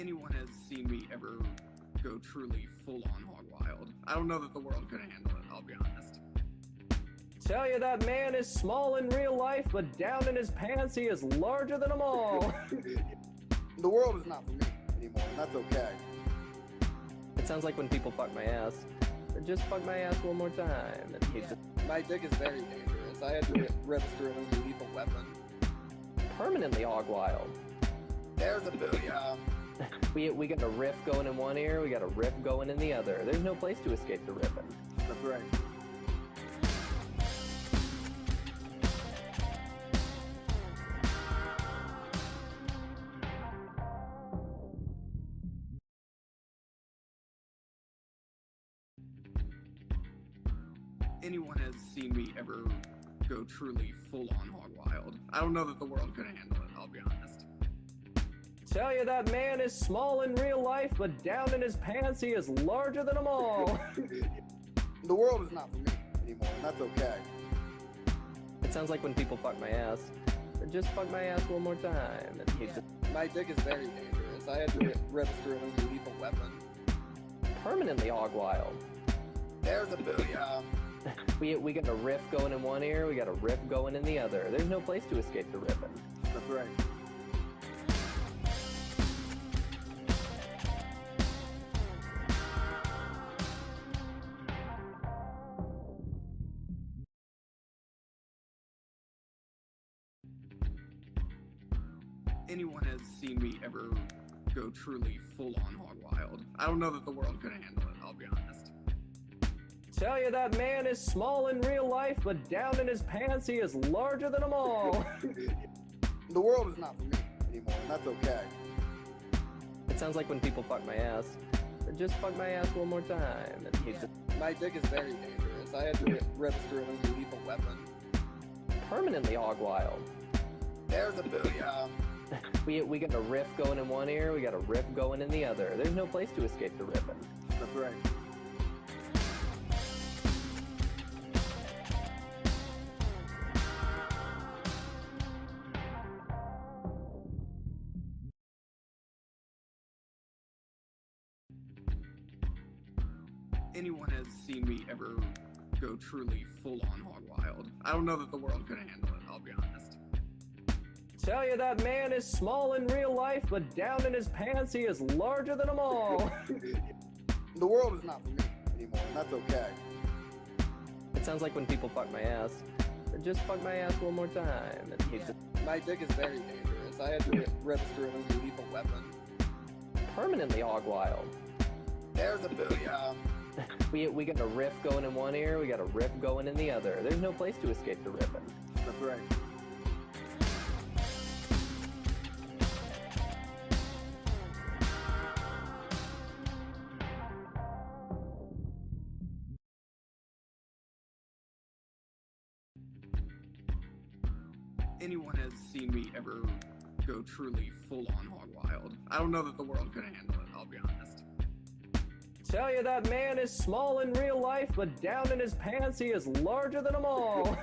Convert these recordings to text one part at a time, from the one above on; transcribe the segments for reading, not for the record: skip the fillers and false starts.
anyone has seen me ever go truly full-on hog wild. I don't know that the world could handle it, I'll be honest. Tell you that man is small in real life, but down in his pants he is larger than them all. The world is not for me anymore, and that's okay. It sounds like when people fuck my ass. Just fuck my ass one more time. And he's just My dick is very dangerous. I had to get ripped through as a lethal weapon. permanently hog wild. There's a booyah. We got a riff going in one ear, we got a riff going in the other. There's no place to escape the riffing. That's right. Anyone has seen me ever go truly full-on hog wild. I don't know that the world could handle it, I'll be honest. Tell you that man is small in real life, but down in his pants he is larger than them all. The world is not for me anymore, and that's okay. It sounds like when people fuck my ass. Just fuck my ass one more time. And he's just My dick is very dangerous. I had to get ripped through as a lethal weapon. permanently hog wild. There's a booyah. We got a riff going in one ear, we got a riff going in the other. There's no place to escape the riffing. That's right. Anyone has seen me ever go truly full-on hog wild. I don't know that the world could handle it, I'll be honest. Tell you that man is small in real life, but down in his pants he is larger than them all. The world is not for me anymore, and that's okay. It sounds like when people fuck my ass. Just fuck my ass one more time. And he's just My dick is very dangerous. I had to get ripped through as a lethal weapon. permanently hog wild. There's a booyah. We got a riff going in one ear, we got a riff going in the other. There's no place to escape the riffing. That's right. Anyone has seen me ever go truly full-on hog wild. I don't know that the world could handle it, I'll be honest. Tell you that man is small in real life, but down in his pants he is larger than them all. The world is not for me anymore, and that's okay. It sounds like when people fuck my ass. Just fuck my ass one more time. And he's just My dick is very dangerous. I had to get ripped through as a lethal weapon. permanently hog wild. There's a booyah. We got a riff going in one ear, we got a riff going in the other. There's no place to escape the riffing. That's right. Anyone has seen me ever go truly full-on hog wild. I don't know that the world could handle it, I'll be honest. Tell you that man is small in real life, but down in his pants he is larger than them all.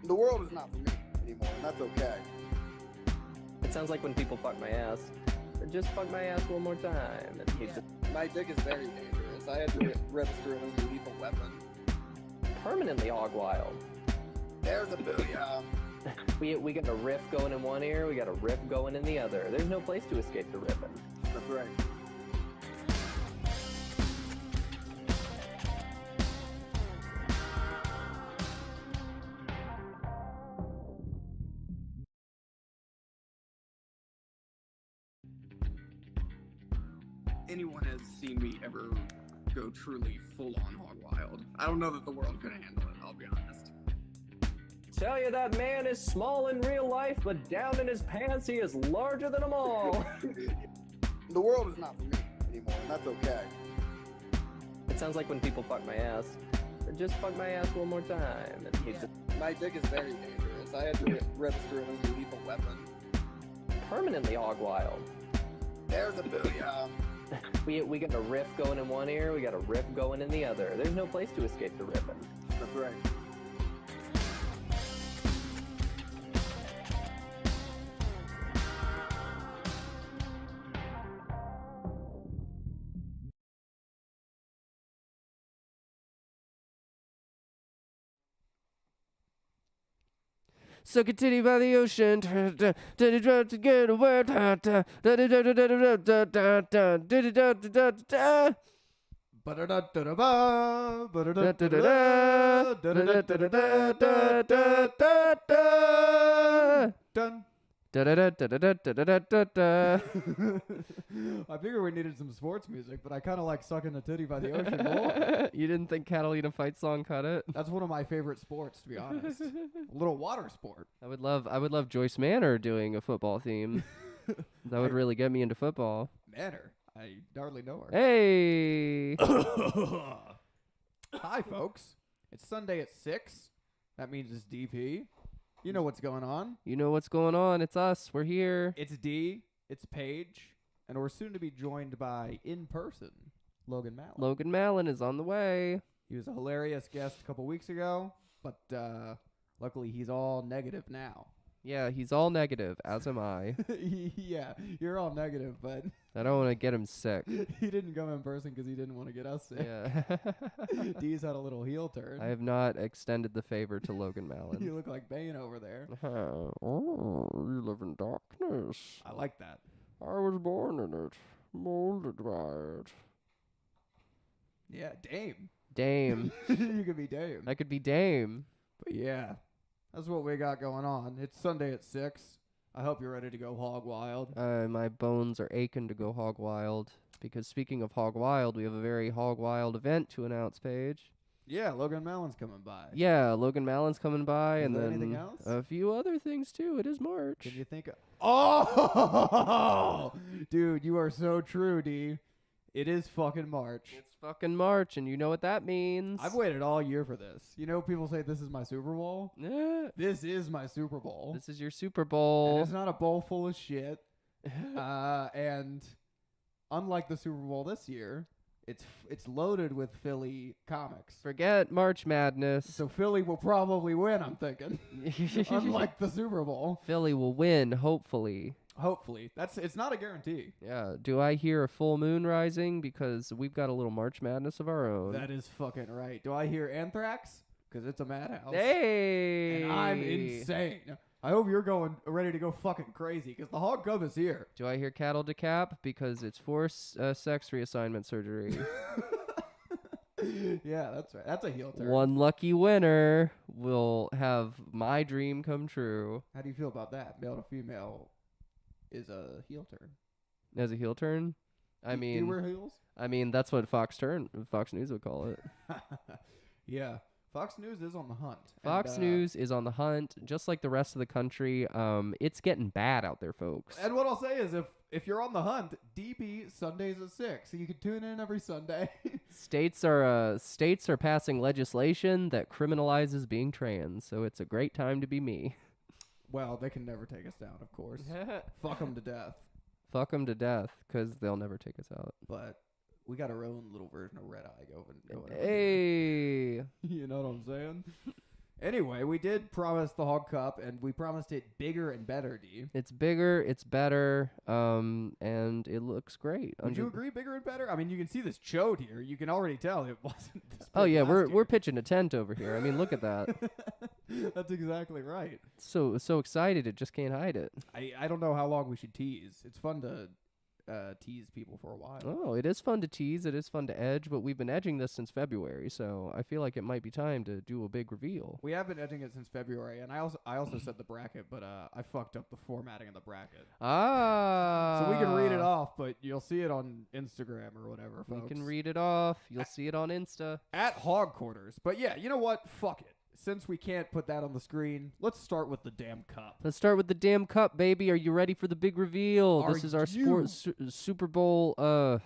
The world is not for me anymore, and that's okay. It sounds like when people fuck my ass. Just fuck my ass one more time. And he's just My dick is very dangerous. I had to get ripped through as a lethal weapon. permanently hog wild. There's a booyah. We got a riff going in one ear, we got a riff going in the other. There's no place to escape the riffing. That's right. Anyone has seen me ever go truly full-on hog wild. I don't know that the world could handle it, I'll be honest. Tell you that man is small in real life, but down in his pants he is larger than them all. The world is not for me anymore, and that's okay. It sounds like when people fuck my ass. Just fuck my ass one more time. And he's just My dick is very dangerous. I had to get ripped through as a lethal weapon. permanently hog wild. There's a booyah. We got a riff going in one ear, we got a riff going in the other. There's no place to escape the riffing. That's right. Suck a titty by the ocean. Did it to get a word. Done. Da-da-da-da-da-da-da-da-da. I figured we needed some sports music, but I kind of like sucking a titty by the ocean more. You didn't think Catalina Fight Song cut it? That's one of my favorite sports, to be honest. A little water sport. I would love Joyce Manor doing a football theme. That would really get me into football. Manor. I hardly know her. Hey. Hi, folks. It's Sunday at 6. That means it's DP. You know what's going on. You know what's going on. It's us. We're here. It's Dee. It's Paige. And we're soon to be joined by, in person, Logan Malin. Logan Malin is on the way. He was a hilarious guest a couple weeks ago, but luckily he's all negative now. Yeah, he's all negative, as am I. Yeah, you're all negative, but I don't want to get him sick. he didn't come in person because he didn't want to get us sick. Yeah. Dee's had a little heel turn. I have not extended the favor to Logan You Malin. look like Bane over there. Oh, you live in darkness. I like that. I was born in it, molded by it. Yeah, Dame. Dame. You could be Dame. I could be Dame. But yeah, that's what we got going on. It's Sunday at 6. I hope you're ready to go hog wild. My bones are aching to go hog wild. Because speaking of hog wild, we have a very hog wild event to announce, Paige. Yeah, Logan Malin's coming by. Yeah, Logan Malin's coming by, Is and there then anything else? a few other things too. It is March. Can you think of... Oh! Dude, you are so true, D. It is fucking March. It's fucking March, and you know what that means. I've waited all year for this. You know, people say this is my Super Bowl. Yeah. This is my Super Bowl. This is your Super And Bowl. it's not a bowl full of shit. And unlike the Super Bowl this year, it's loaded with Philly comics. Forget March Madness. So Philly will probably win, I'm thinking. Unlike the Super Bowl. Philly will win, hopefully. Hopefully. It's not a guarantee. Yeah. Do I hear a full moon rising? Because we've got a little March Madness of our own. That is fucking right. Do I hear Anthrax? Because it's a madhouse. Hey! And I'm insane. I hope you're ready to go fucking crazy because the Hog Cup is here. Do I hear cattle decap? Because it's forced sex reassignment surgery. Yeah, that's right. That's a heel turn. One lucky winner will have my dream come true. How do you feel about that? Male to female is a heel turn. As a heel turn? I Do you mean, wear heels? that's what Fox News would call it. Yeah. Fox News is on the hunt. Fox News is on the hunt, just like the rest of the country. It's getting bad out there, folks. And what I'll say is if you're on the hunt, DP Sundays at 6. So you can tune in every Sunday. States are passing legislation that criminalizes being trans, so it's a great time to be me. Well, they can never take us down, of course. Fuck them to death. Fuck them to death, because they'll never take us out. But we got our own little version of Red Eye going. Hey! You know what I'm saying? Anyway, we did promise the Hog Cup, and we promised it bigger and better, D. It's bigger, it's better, and it looks great. Would you agree, bigger and better? I mean, you can see this chode here. You can already tell it wasn't this Oh big yeah, last we're year. pitching a tent over here. I mean, look at that. That's exactly right. So excited, it just can't hide it. I don't know how long we should tease. It's fun to tease people for a while. Oh, it is fun to tease. It is fun to edge, but we've been edging this since February, so I feel like it might be time to do a big reveal. We have been edging it since February, and I also said the bracket, but I fucked up the formatting of the bracket. Ah. So we can read it off, but you'll see it on Instagram or whatever, folks. We can read it off. You'll see it on Insta. At Hog Quarters. But yeah, you know what? Fuck it. Since we can't put that on the screen, let's start with the damn cup. Let's start with the damn cup, baby. Are you ready for the big reveal? Are This is our you? Super Bowl. I'm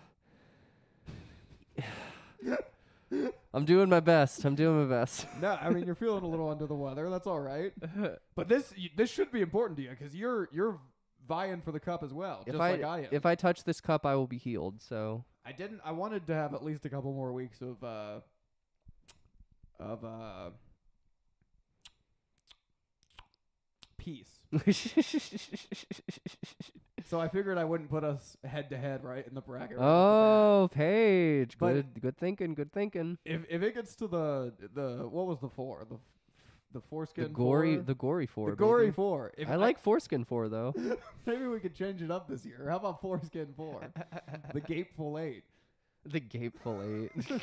doing my best. No, I mean, you're feeling a little under the weather. That's all right. But this should be important to you because you're vying for the cup as well, just like I am. If I touch this cup, I will be healed. So I wanted to have at least a couple more weeks of peace. So I figured I wouldn't put us head to head right in the bracket. Right Oh, Paige. But- Good thinking. if it gets to the what was the 4? the foreskin. The gory 4. The gory baby. 4. If I like foreskin 4 though. Maybe we could change it up this year. How about foreskin 4? The gapeful 8. The gapeful 8.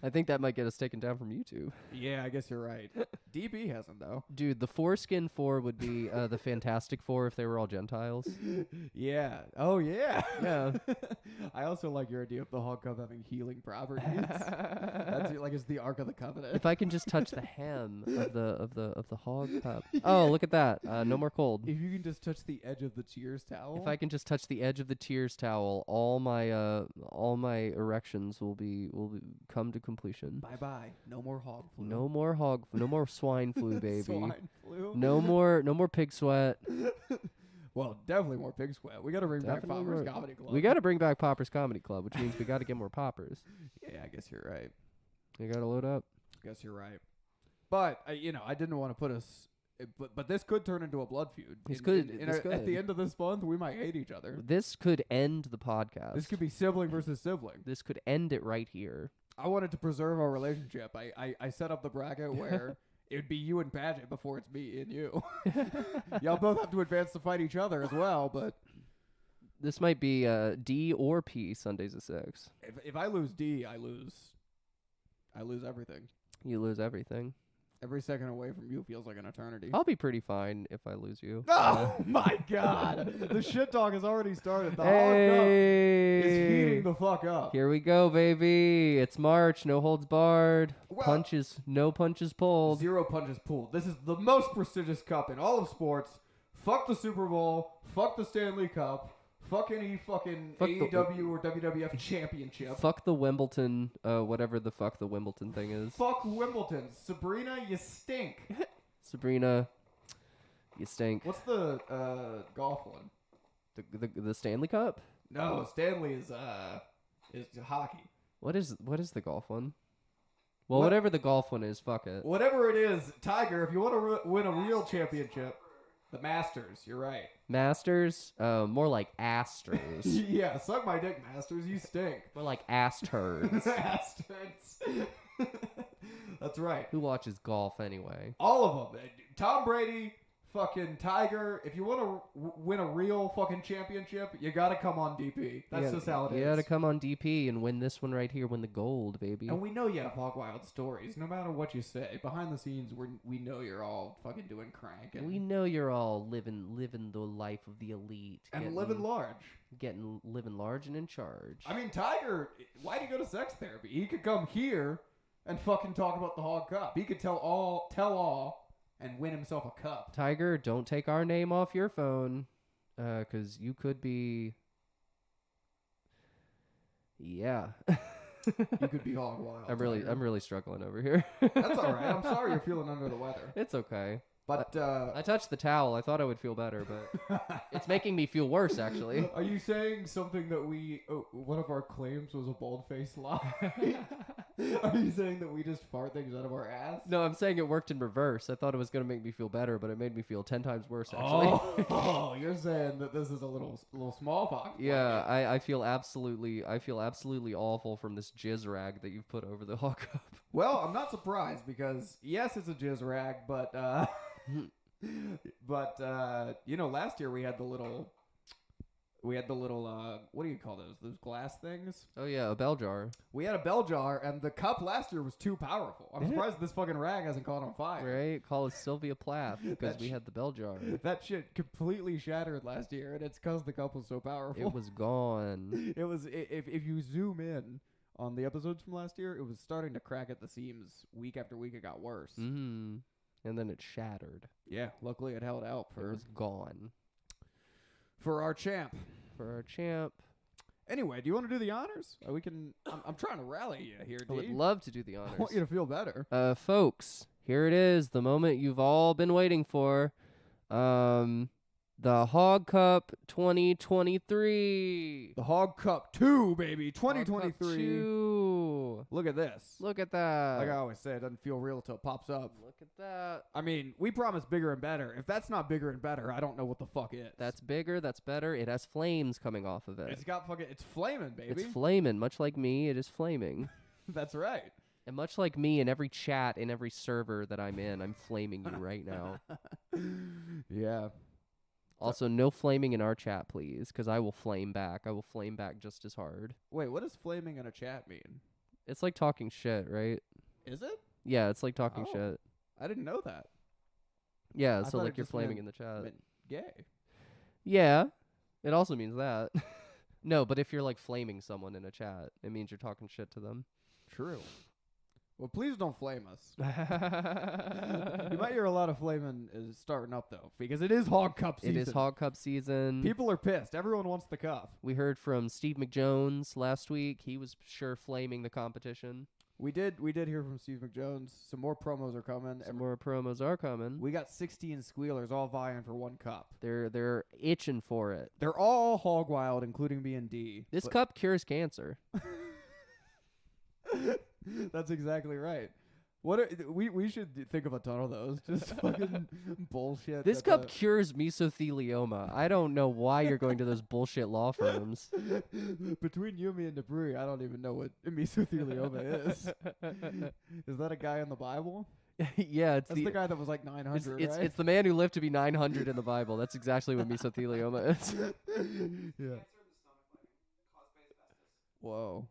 I think that might get us taken down from YouTube. Yeah, I guess you're right. DB hasn't though. Dude, the foreskin 4 would be the Fantastic Four if they were all Gentiles. Yeah. Oh yeah. Yeah. I also like your idea of the Hog Cup having healing properties. That's like it's the Ark of the Covenant. If I can just touch the hem of the hog cup. Oh, look at that. No more cold. If you can just touch the edge of the Cheers towel. If I can just touch the edge of the tears towel, all my erections will come to completion. Bye bye. No more hog flu. No more swine flu, baby. Swine flu. No more pig sweat. Well, definitely more pig sweat. We got to bring back Definitely Poppers more- Comedy Club. We got to bring back Poppers Comedy Club, which means we got to get more poppers. Yeah, I guess you're right. You got to load up. I guess you're right. But I didn't want to put us. But this could turn into a blood feud. This At could. the end of this month, we might hate each other. This could end the podcast. This could be sibling versus sibling. This could end it right here. I wanted to preserve our relationship. I set up the bracket where it would be you and Paget before it's me and you. Y'all both have to advance to fight each other as well, but This might be D or P Sundays at 6. if I lose D, I lose everything. You lose everything. Every second away from you feels like an eternity. I'll be pretty fine if I lose you. Oh my god! The shit talk has already started. The Hog Cup Hey! is heating the fuck up. Here we go, baby. It's March. No holds barred. Well- No punches pulled. 0 punches pulled. This is the most prestigious cup in all of sports. Fuck the Super Bowl. Fuck the Stanley Cup. Fuck any fucking Fuck the- AEW or WWF championship. Fuck the Wimbledon, whatever the fuck the Wimbledon thing is. Fuck Wimbledon. Sabrina, you stink. Sabrina, you stink. What's the golf one? The Stanley Cup? No, Stanley is hockey. What is the golf one? Well, What- whatever the golf one is, fuck it. Whatever it is, Tiger, if you want to win a real championship, the Masters, you're right. Masters, more like Asters. Yeah, suck my dick, Masters, you stink. More like ass turds. Masters. That's right. Who watches golf anyway? All of them. Tom Brady, fucking Tiger. If you want to win a real fucking championship, you got to come on DP. That's just how it is. You gotta come on DP and win this one right here. Win the gold, baby. And we know you have hog wild stories. No matter what you say, behind the scenes, we know you're all fucking doing crank. And We know you're all living the life of the elite. living large. Living large and in charge. I mean, Tiger, why'd he go to sex therapy? He could come here and fucking talk about the Hog Cup. He could tell all, and win himself a cup. Tiger, don't take our name off your phone, because you could be. Yeah. You could be hog wild. I'm Tiger. really struggling over here. That's all right. I'm sorry you're feeling under the weather. It's okay. But I touched the towel. I thought I would feel better, but it's making me feel worse, actually. Are you saying something that one of our claims was a bald-faced lie? Are you saying that we just fart things out of our ass? No, I'm saying it worked in reverse. I thought it was going to make me feel better, but it made me feel 10 times worse, actually. Oh, you're saying that this is a little smallpox. Yeah, I feel absolutely awful from this jizz rag that you've put over the Hog Cup. Well, I'm not surprised because yes, it's a jizz rag, but last year we had the little what do you call those glass things? Oh yeah, a bell jar. We had a bell jar, and the cup last year was too powerful. I'm surprised this fucking rag hasn't caught on fire. Right? Call us Sylvia Plath because we had the bell jar. That shit completely shattered last year, and it's because the cup was so powerful. It was gone. It was if you zoom in on the episodes from last year, it was starting to crack at the seams. Week after week, it got worse. Mm-hmm. And then it shattered. Yeah, luckily it held out It was gone. for our champ. For our champ. Anyway, do you want to do the honors? We can. I'm trying to rally you here, I would Dee. love to do the I honors. want you to feel better. Folks, here it is, the moment you've all been waiting for. The HOG CUP 2023. The Hog Cup II, baby, HOG Cup 2023. 2. Look at this. Look at that. Like I always say, it doesn't feel real till it pops up. Look at that. I mean, we promise bigger and better. If that's not bigger and better, I don't know what the fuck is. That's bigger, that's better. It has flames coming off of it. It's got fucking. It's flaming, baby. It's flaming, much like me, it is flaming. That's right. And much like me, in every chat, in every server that I'm in, I'm flaming you right now. Yeah. Also, no flaming in our chat, please, because I will flame back. I will flame back just as hard. Wait, what does flaming in a chat mean? It's like talking shit, right? Is it? Yeah, it's like talking Oh. shit. I didn't know that. Yeah, I so thought like it you're just flaming meant- in the chat. meant gay. Yeah, it also means that. No, but if you're like flaming someone in a chat, it means you're talking shit to them. True. Well, please don't flame us. You might hear a lot of flaming is starting up though, because it is Hog Cup season. It is HOG Cup season. People are pissed. Everyone wants the cup. We heard from Steve McJones last week. He was sure flaming the competition. We did hear from Steve McJones. Some more promos are coming. Some more promos are coming. We got 16 squealers all vying for one cup. They're itching for it. They're all hog wild, including me and D. This but- cup cures cancer. That's exactly right. We should think of a ton of those. Just fucking bullshit. This that cup cures mesothelioma. I don't know why you're going to those bullshit law firms. Between you, me, and the brewery, I don't even know what mesothelioma is. Is that a guy in the Bible? Yeah, it's That's the guy that was like 900, it's right? the man who lived to be 900 in the Bible. That's exactly what mesothelioma is. Yeah. Whoa.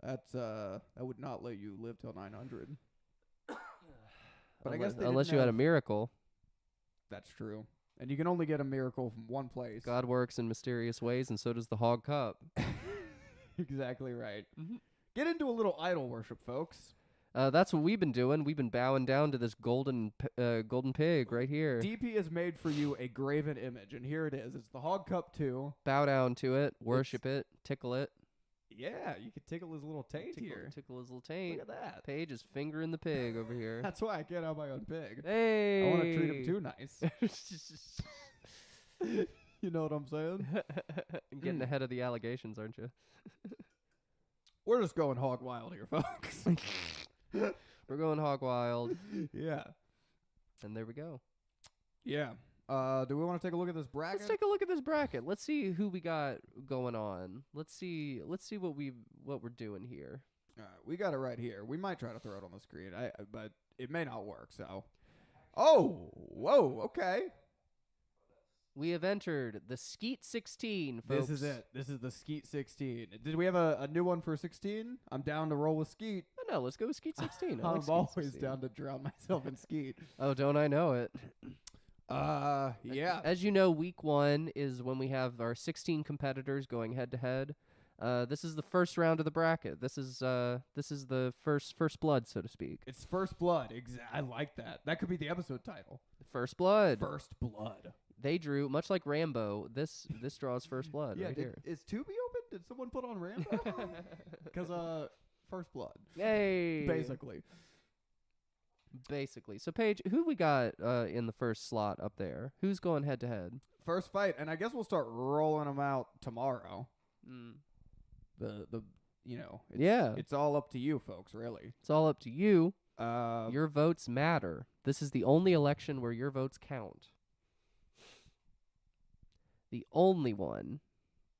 That's that would not let you live till 900. But I guess they unless didn't you had a have- miracle. That's true. And you can only get a miracle from one place. God works in mysterious ways, and so does the Hog Cup. Exactly right. Mhm. Get into a little idol worship, folks. That's what we've been doing. We've been bowing down to this golden pig right here. DP has made for you a graven image, and here it is. It's the HOG Cup II. Bow down to it, worship it, tickle it. Yeah, you can tickle his little taint here. Tickle his little taint. Look at that. Paige is fingering the pig over here. That's why I can't have my own pig. Hey, I want to treat him too nice. You know what I'm saying? Getting ahead of the allegations, aren't you? We're just going hog wild here, folks. We're going hog wild, Yeah. and there we go. Yeah. Do we want to take a look at this bracket? Let's take a look at this bracket. Let's see who we got going on. Let's see what we're doing here. We got it right here. We might try to throw it on the screen, but it may not work. So, oh, whoa, okay. We have entered the Skeet 16, folks. This is it. This is the Skeet 16. Did we have a new one for 16? I'm down to roll with Skeet. Oh, no, let's go with Skeet 16. I I'm like Skeet always 16. down to drown myself in Skeet. Oh, don't I know it? Yeah. As you know, week 1 is when we have our 16 competitors going head to head. This is the first round of the bracket. This is the first blood, so to speak. It's First Blood. I like that. That could be the episode title. First blood. First Blood. They drew, much like Rambo. This draws first blood Yeah. right here. Is Tubi open? Did someone put on Rambo? Because First Blood. Yay! Basically. So Paige, who we got in the first slot up there? Who's going head to head? First fight, and I guess we'll start rolling them out tomorrow. Mm. It's all up to you folks, really. It's all up to you. Your Your votes matter. This is the only election where your votes count. The only one.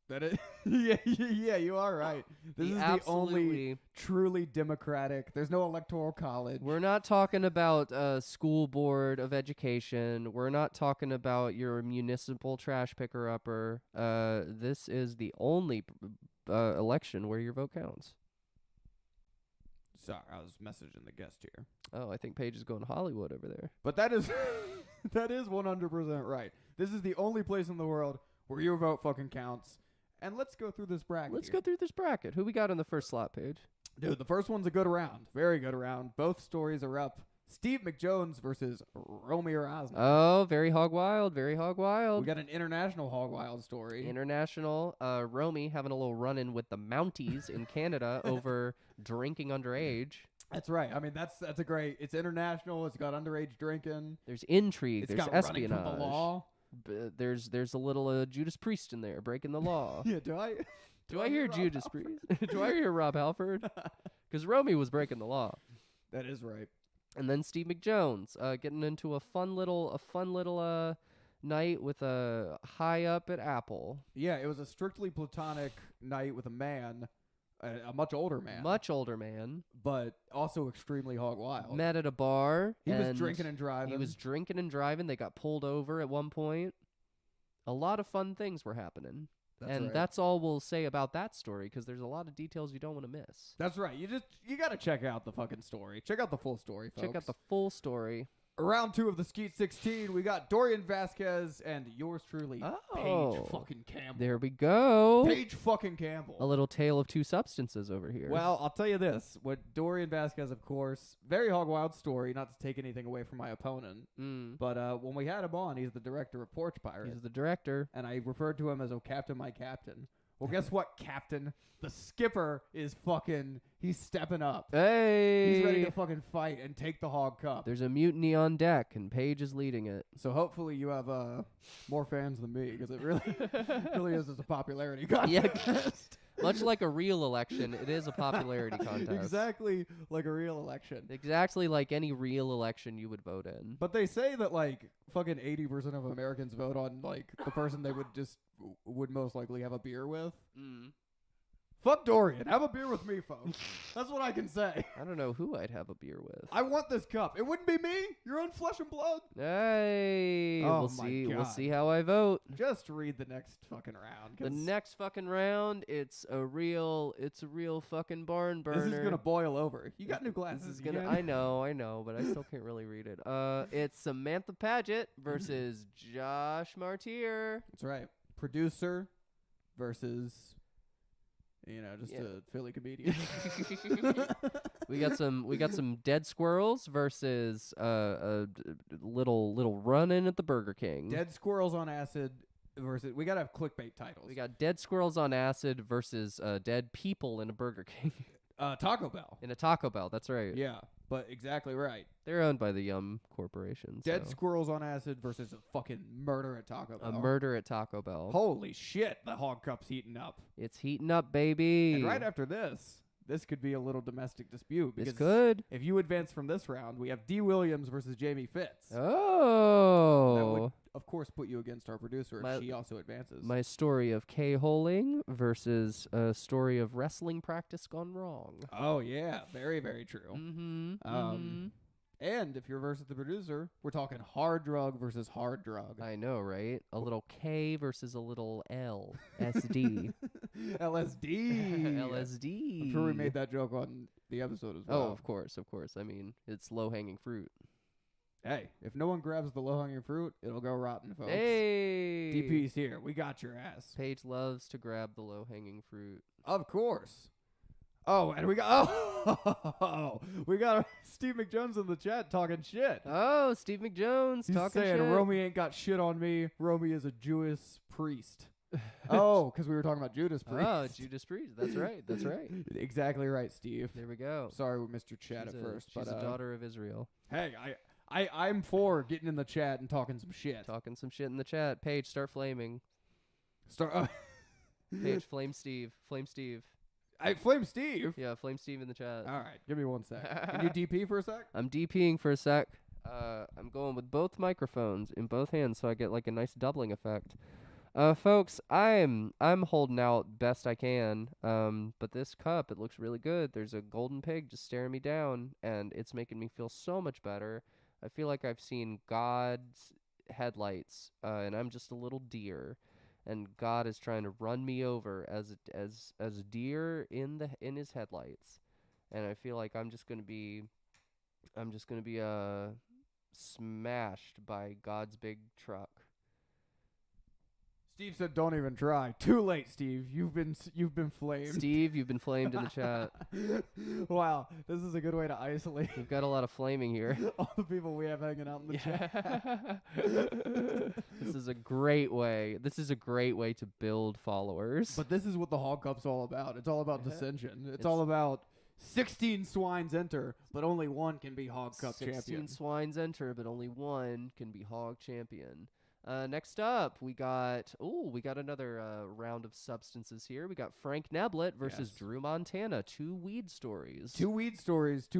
that is yeah, you are right. This is the only truly democratic. There's no electoral college. We're not talking about school board of education. We're not talking about your municipal trash picker upper. This is the only election where your vote counts. Sorry, I was messaging the guest here. Oh, I think Paige is going Hollywood over there. But that is that is 100% right. This is the only place in the world where your vote fucking counts. And let's go through this bracket. Let's here. go through this bracket. Who we got in the first slot, Paige? Dude, the first one's a good round. Very good round. Both stories are up. Steve McJones versus Romy Erasmus. Oh, very hog wild. Very hog wild. We got an international hog wild story. International. Romy having a little run-in with the Mounties in Canada over drinking underage. That's right. I mean, that's a great. It's international. It's got underage drinking. There's intrigue. It's There's got espionage. running from the law. There's a little Judas Priest in there breaking the law. Yeah. Do I hear Rob Judas Halford? Priest? Do I hear Rob Halford? Because Romy was breaking the law. That is right. And then Steve McJones getting into a fun little night with a high up at Apple. Yeah, it was a strictly platonic night with a man a much older man. Much older man. But also extremely hog wild. Met at a bar. He was drinking and driving. He was drinking and driving. They got pulled over at one point. A lot of fun things were happening. That's all we'll say about that story, because there's a lot of details you don't want to miss. That's right. You got to check out the fucking story. Check out the full story, folks. Check out the full story. Round 2 of the Skeet 16, we got Dorian Vasquez and yours truly, Paige fucking Campbell. There we go. Paige fucking Campbell. A little tale of two substances over here. Well, I'll tell you this. What Dorian Vasquez, of course, very hog wild story, not to take anything away from my opponent. But when we had him on, he's the director of Porch Pirate. He's the director. And I referred to him as, oh, Captain, my Captain. Well, guess what, Captain? The skipper is fucking, he's stepping up. Hey! He's ready to fucking fight and take the Hog Cup. There's a mutiny on deck, and Paige is leading it. So hopefully you have more fans than me, because it really is just a popularity contest. Much like a real election, it is a popularity contest. Exactly like a real election. Exactly like any real election you would vote in. But they say that, like, fucking 80% of Americans vote on, like, the person they would most likely have a beer with. Fuck Dorian. Have a beer with me, folks. That's what I can say. I don't know who I'd have a beer with. I want this cup. It wouldn't be me. Your own flesh and blood. Hey, Oh we'll my see. God. We'll see how I vote. Just read the next fucking round. The next fucking round, it's a real fucking barn burner. This is gonna boil over. You got new glasses. This is gonna. I know, but I still can't really read it. It's Samantha Paget versus Josh Martyr. That's right. Producer versus, just a Philly comedian. We got some dead squirrels versus a little run in at the Burger King. Dead squirrels on acid versus. We gotta have clickbait titles. We got dead squirrels on acid versus dead people in a Burger King. Taco Bell. In a Taco Bell, that's right. Yeah, but exactly right. They're owned by the Yum Corporation. Dead so. squirrels on acid versus a fucking murder at Taco Bell. A murder at Taco Bell. Holy shit, the Hog Cup's heating up. It's heating up, baby. And right after this could be a little domestic dispute. Because this could. If you advance from this round, we have Dee Williams versus Jamie Fitz. Oh. That would, of course, put you against our producer if she also advances. My story of K-holing versus a story of wrestling practice gone wrong. Oh, yeah. Very, very true. And if you're versus the producer, we're talking hard drug versus hard drug. I know, right? A little K versus a little L. SD. LSD. LSD. I'm sure we made that joke on the episode as well. Oh, of course. I mean, it's low-hanging fruit. Hey, if no one grabs the low-hanging fruit, it'll go rotten, folks. Hey! DP's here. We got your ass. Paige loves to grab the low-hanging fruit. Of course. Oh, and we got we got Steve McJones in the chat talking shit. Oh, Steve McJones He's talking saying, shit. Romy ain't got shit on me. Romy is a Jewish priest. Oh, because we were talking about Judas Priest. Oh, Judas Priest. That's right. That's right. Exactly right, Steve. There we go. Sorry we missed your chat at first. She's a daughter of Israel. Hey, I'm for getting in the chat and talking some shit. Talking some shit in the chat. Paige, start flaming. Paige, flame Steve. Flame Steve. Flame Steve? Yeah, flame Steve in the chat. All right, give me 1 sec. Can you DP for a sec? I'm DPing for a sec. I'm going with both microphones in both hands so I get like a nice doubling effect. Folks, I'm holding out best I can. But this cup, it looks really good. There's a golden pig just staring me down, and it's making me feel so much better. I feel like I've seen God's headlights, and I'm just a little deer. And God is trying to run me over as a deer in his headlights, and I feel like I'm just gonna be smashed by God's big truck. Steve said, "Don't even try." Too late, Steve. You've been flamed. Steve, you've been flamed in the chat. Wow, this is a good way to isolate. We've got a lot of flaming here. All the people we have hanging out in the chat. This is a great way. This is a great way to build followers. But this is what the Hog Cup's all about. It's all about dissension. It's all about 16 swines enter, but only one can be Hog Cup 16 champion. 16 swines enter, but only one can be Hog champion. Next up, we got another round of substances here. We got Frank Neblett versus Drew Montana. Two weed stories. Two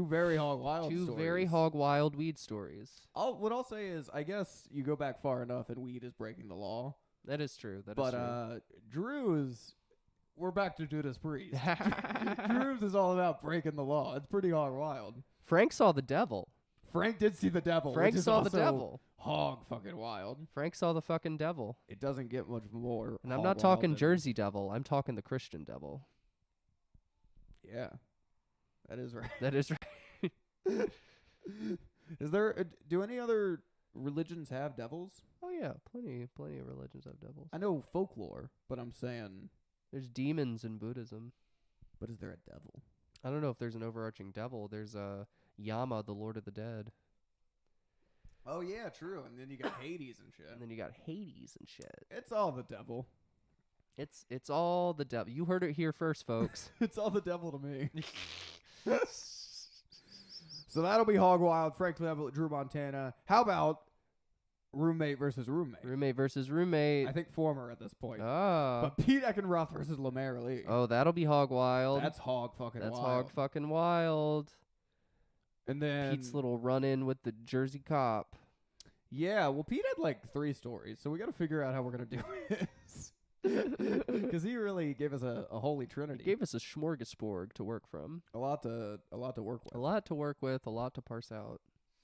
very hog wild stories. Two very hog wild weed stories. What I'll say is, I guess you go back far enough and weed is breaking the law. That is true. That is true. But Drew we're back to Judas Priest. Drews is all about breaking the law. It's pretty hog wild. Frank saw the devil. Frank did see the devil. Frank which is saw the also devil. Hog fucking wild. Frank saw the fucking devil. It doesn't get much more. And I'm hog not wild talking than- Jersey devil. I'm talking the Christian devil. Yeah, that is right. That is right. Is there? Do any other religions have devils? Oh yeah, plenty of religions have devils. I know folklore, but I'm saying, There's demons in Buddhism. but is there a devil? I don't know if there's an overarching devil. There's Yama, the Lord of the Dead. Oh yeah, true. And then you got Hades and shit. And then you got Hades and shit. It's all the devil. It's all the devil. You heard it here first, folks. It's all the devil to me. So that'll be hog wild. Frank Level, Drew Montana. How about roommate versus roommate? Roommate versus roommate. I think former at this point. Ah. But Pete Eckenroth versus Lemaire Lee. Oh, that'll be hog wild. That's hog fucking That's wild. hog fucking wild. And then Pete's little run in with the Jersey cop. yeah, well, Pete had like 3 stories, so we got to figure out how we're gonna do this. Because he really gave us a holy trinity. He gave us a smorgasbord to work from. a lot to work with. A lot to work with, a lot to parse out.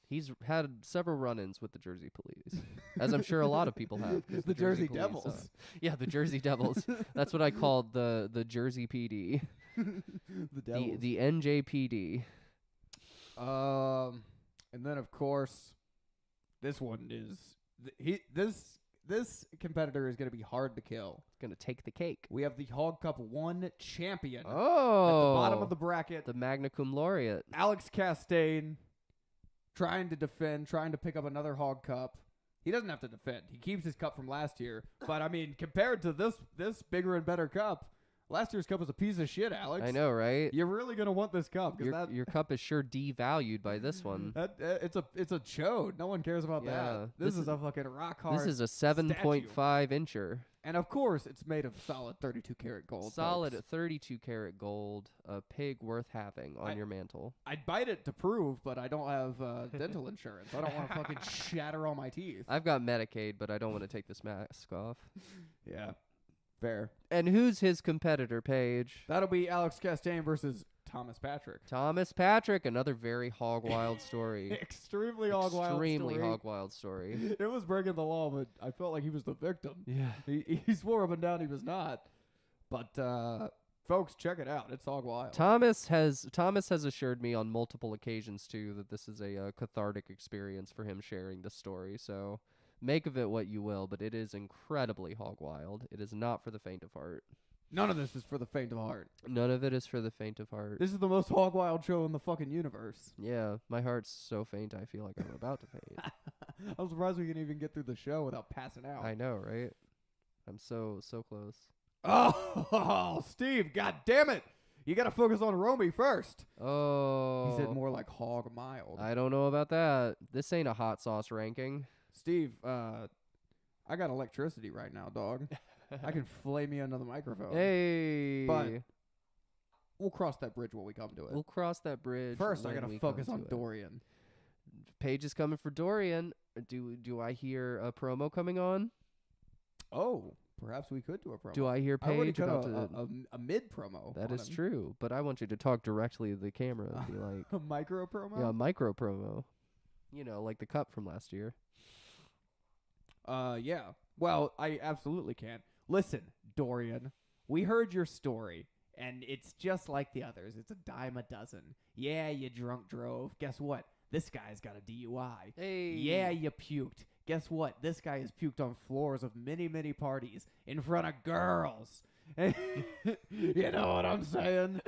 He's had several run-ins with the Jersey police, as I'm sure a lot of people have. 'cause The Jersey police, Devils. Yeah, the Jersey Devils. That's what I called the Jersey PD. The Devils. The NJPD. And then of course, this one is this competitor is going to be hard to kill. Gonna take the cake. We have the HOG CUP I champion Oh, at the bottom of the bracket. the magna cum laureate. Alex Castaigne trying to defend, trying to pick up another HOG Cup. He doesn't have to defend. He keeps his cup from last year. But I mean, compared to this bigger and better cup, last year's cup was a piece of shit, Alex. I know, right? You're really gonna want this cup because Your cup is sure devalued by this one. it's a chode. No one cares about Yeah, that. This is a fucking rock hard. This is a 7.5 incher. And of course, it's made of solid 32 karat gold. Solid folks. 32 karat gold, a pig worth having on your mantle. I'd bite it to prove, but I don't have dental insurance. I don't want to fucking shatter all my teeth. I've got Medicaid, but I don't want to take this mask off. Yeah, fair. And who's his competitor, Paige? That'll be Alex Castaigne versus Thomas Patrick. Thomas Patrick, another very hog wild story. Extremely hog wild Extremely story. hog wild story. It was breaking the law, but I felt like he was the victim. Yeah. He swore up and down he was not. But folks, check it out. It's hog wild. Thomas has assured me on multiple occasions too that this is a cathartic experience for him sharing this story. So make of it what you will, but it is incredibly hog wild. It is not for the faint of heart. None of this is for the faint of heart. None of it is for the faint of heart. This is the most hog wild show in the fucking universe. Yeah, my heart's so faint I feel like I'm about to faint. I'm surprised we can even get through the show without passing out. I know, right? I'm so close. Oh, Steve, god damn it. You got to focus on Romy first. Oh. He said more like hog mild. I don't know about that. This ain't a hot sauce ranking. Steve, I got electricity right now, dog. I can flame you under the microphone. Hey. But we'll cross that bridge when we come to it. We'll cross that bridge. First, I when got we to focus come on to it. Dorian. Paige is coming for Dorian. Do I hear a promo coming on? Oh, perhaps we could do a promo. Do I hear I already Paige cut about to? a mid promo. That on is him. true, but I want you to talk directly to the camera and be like, A micro promo? yeah, a micro promo. You know, like the cup from last year. Yeah. Well, I absolutely can. Listen, Dorian, we heard your story, and it's just like the others. It's a dime a dozen. Yeah, you drunk drove. Guess what? This guy's got a DUI. Hey. Yeah, you puked. Guess what? This guy has puked on floors of many, many parties in front of girls. You know what I'm saying?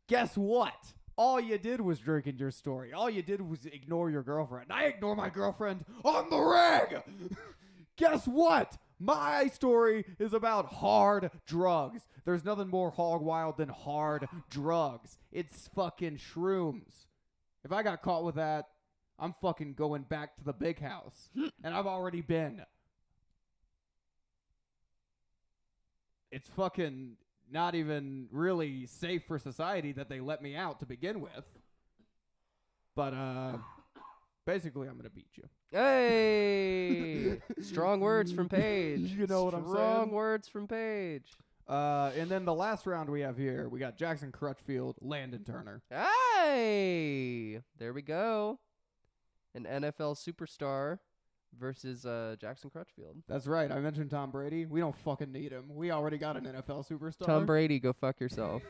Guess what? All you did was drink in your story. All you did was ignore your girlfriend. I ignore my girlfriend on the reg. Guess what? My story is about hard drugs. There's nothing more hog wild than hard drugs. It's fucking shrooms. If I got caught with that, I'm fucking going back to the big house. And I've already been. It's fucking not even really safe for society that they let me out to begin with. But, basically, I'm going to beat you. Hey! Strong words from Paige. You know what I'm saying? Strong words from Paige. And then the last round we have here, we got Jackson Crutchfield, Landon Turner. Hey, there we go. An NFL superstar versus Jackson Crutchfield. That's right. I mentioned Tom Brady. We don't fucking need him. We already got an NFL superstar. Tom Brady, go fuck yourself.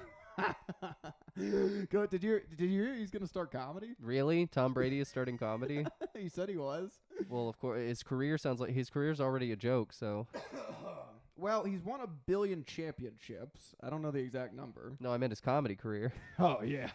Did you hear he's gonna start comedy? Really? Tom Brady is starting comedy? He said he was. Well, of course, his career's already a joke, so. Well, he's won 1 billion championships. I don't know the exact number. No, I meant his comedy career. Oh, yeah.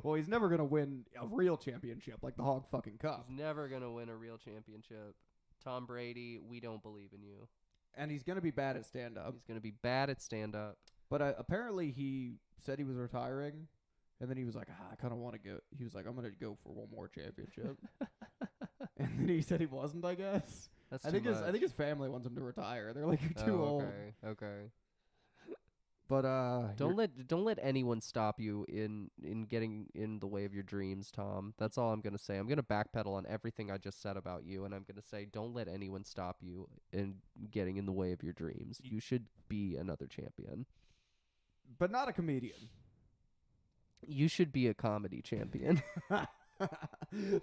Well, he's never gonna win a real championship like the HOG fucking Cup. He's never going to win a real championship. Tom Brady, we don't believe in you. And he's gonna be bad at stand-up. He's going to be bad at stand-up. But apparently he said he was retiring, and then he was like, I kind of want to go. He was like, I'm going to go for one more championship. And then he said he wasn't, I guess. That's I think his family wants him to retire. They're like, you're too old. Okay. But Don't let anyone stop you in getting in the way of your dreams, Tom. That's all I'm going to say. I'm going to backpedal on everything I just said about you, and I'm going to say don't let anyone stop you in getting in the way of your dreams. You should be another champion. But not a comedian. You should be a comedy champion.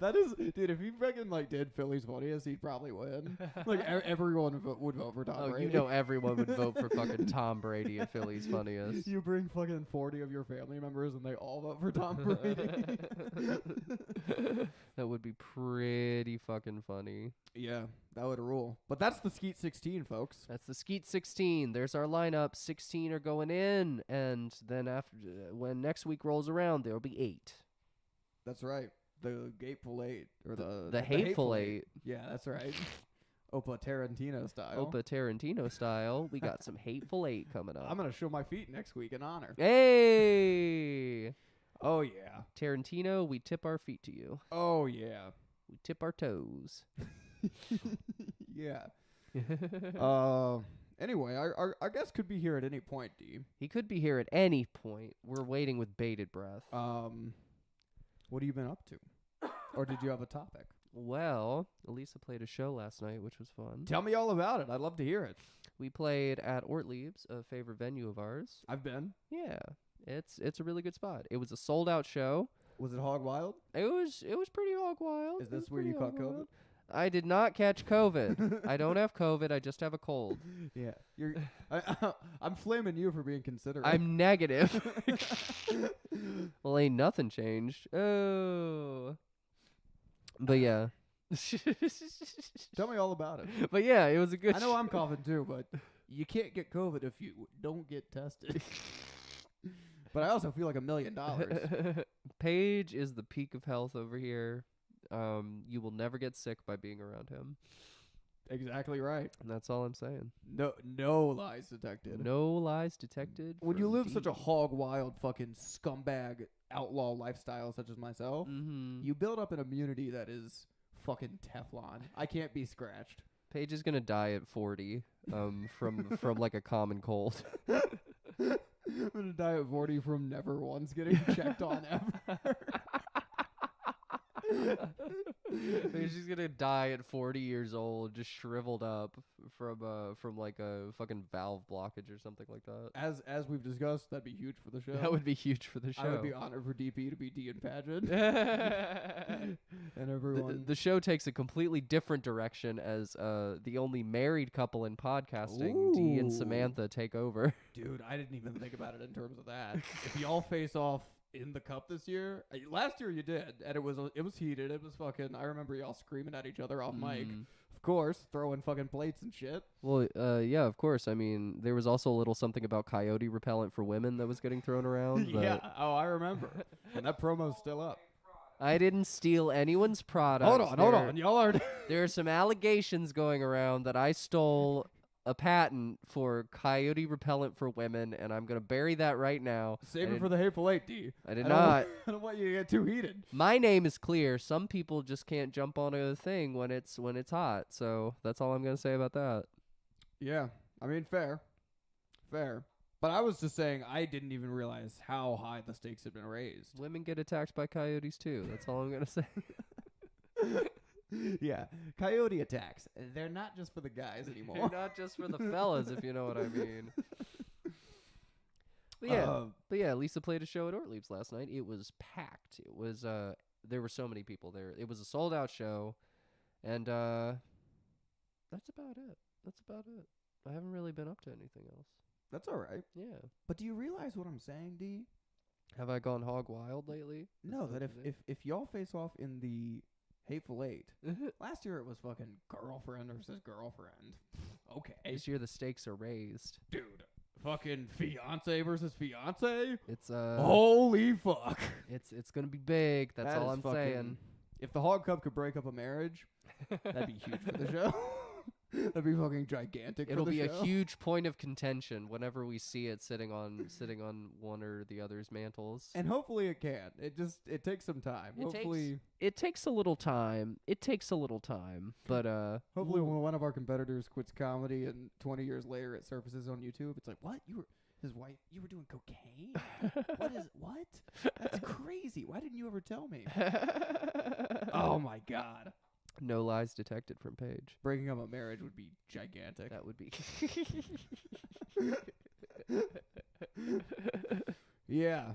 That is, dude. If he freaking did Philly's funniest, he'd probably win. Everyone would vote for Tom Brady. You know everyone would vote for fucking Tom Brady at Philly's funniest. You bring fucking 40 of your family members and they all vote for Tom Brady. That would be pretty fucking funny. Yeah, that would rule. But that's the Skeet 16, folks. That's the Skeet 16. There's our lineup. 16 are going in, and then after when next week rolls around, there'll be 8. That's right. The Gateful 8 or the Hateful 8. Yeah, that's right. Opa Tarantino style. We got some Hateful 8 coming up. I'm gonna show my feet next week in honor. Hey. Oh yeah. Tarantino, we tip our feet to you. Oh yeah. We tip our toes. Yeah. Anyway, our guest could be here at any point, Dee. He could be here at any point. We're waiting with bated breath. What have you been up to? Or did you have a topic? Well, Elisa played a show last night, which was fun. Tell me all about it. I'd love to hear it. We played at Ortlieb's, a favorite venue of ours. I've been. Yeah, it's a really good spot. It was a sold-out show. Was it hog wild? It was pretty hog wild. Is this where you caught COVID? I did not catch COVID. I don't have COVID. I just have a cold. Yeah, I'm flaming you for being considerate. I'm negative. Well, ain't nothing changed. Oh. But yeah. Tell me all about it. But yeah, it was a good I know I'm coughing too, but you can't get COVID if you don't get tested. But I also feel like $1 million. Paige is the peak of health over here. You will never get sick by being around him. Exactly right. And that's all I'm saying. No lies detected. No lies detected. When you live such a Dee. hog wild fucking scumbag outlaw lifestyle such as myself, you build up an immunity that is fucking Teflon. I can't be scratched. Paige is gonna die at 40 from like a common cold. I'm gonna die at 40 from never once getting checked on ever. She's gonna die at 40 years old, just shriveled up from like a fucking valve blockage or something like that. As we've discussed, that'd be huge for the show. That would be huge for the show. I would be honored for DP to be Dee and Pageant. And everyone. The show takes a completely different direction as the only married couple in podcasting. Ooh. Dee and Samantha take over. Dude, I didn't even think about it in terms of that. If y'all face off in the cup this year, last year you did, and it was heated. It was fucking. I remember y'all screaming at each other off mic. Of course, throwing fucking plates and shit. Well, yeah, of course. I mean, there was also a little something about coyote repellent for women that was getting thrown around. Yeah. Oh, I remember. And that promo's still up. I didn't steal anyone's product. Hold on. Y'all are. There are some allegations going around that I stole a patent for coyote repellent for women, and I'm gonna bury that right now. Save it for the Hateful 8, D. I did not. I don't want you to get too heated. My name is clear. Some people just can't jump on a thing when it's hot. So that's all I'm gonna say about that. Yeah, I mean, fair. But I was just saying, I didn't even realize how high the stakes had been raised. Women get attacked by coyotes too. That's all I'm gonna say. Yeah, coyote attacks. They're not just for the guys anymore. They're not just for the fellas, if you know what I mean. But yeah, Lisa played a show at Ortlieb's last night. It was packed. It was there were so many people there. It was a sold out show, and that's about it. I haven't really been up to anything else. That's all right. Yeah. But do you realize what I'm saying, D? Have I gone hog wild lately? No, that if y'all face off in the Hateful Eight, last year it was fucking girlfriend versus girlfriend. Okay. This year the stakes are raised. Dude, fucking fiance versus fiance? It's holy fuck. It's gonna be big. That's all I'm saying. If the Hog Cup could break up a marriage, that'd be huge for the show. That'd be fucking gigantic. It'll for the be show. a huge point of contention whenever we see it sitting on one or the other's mantles. And hopefully it can. It takes some time. It takes a little time. But hopefully when one of our competitors quits comedy and 20 years later it surfaces on YouTube, it's like, what? His wife, you were doing cocaine? What? That's crazy. Why didn't you ever tell me? Oh my God. No lies detected from Paige. Breaking up a marriage would be gigantic. That would be. Yeah.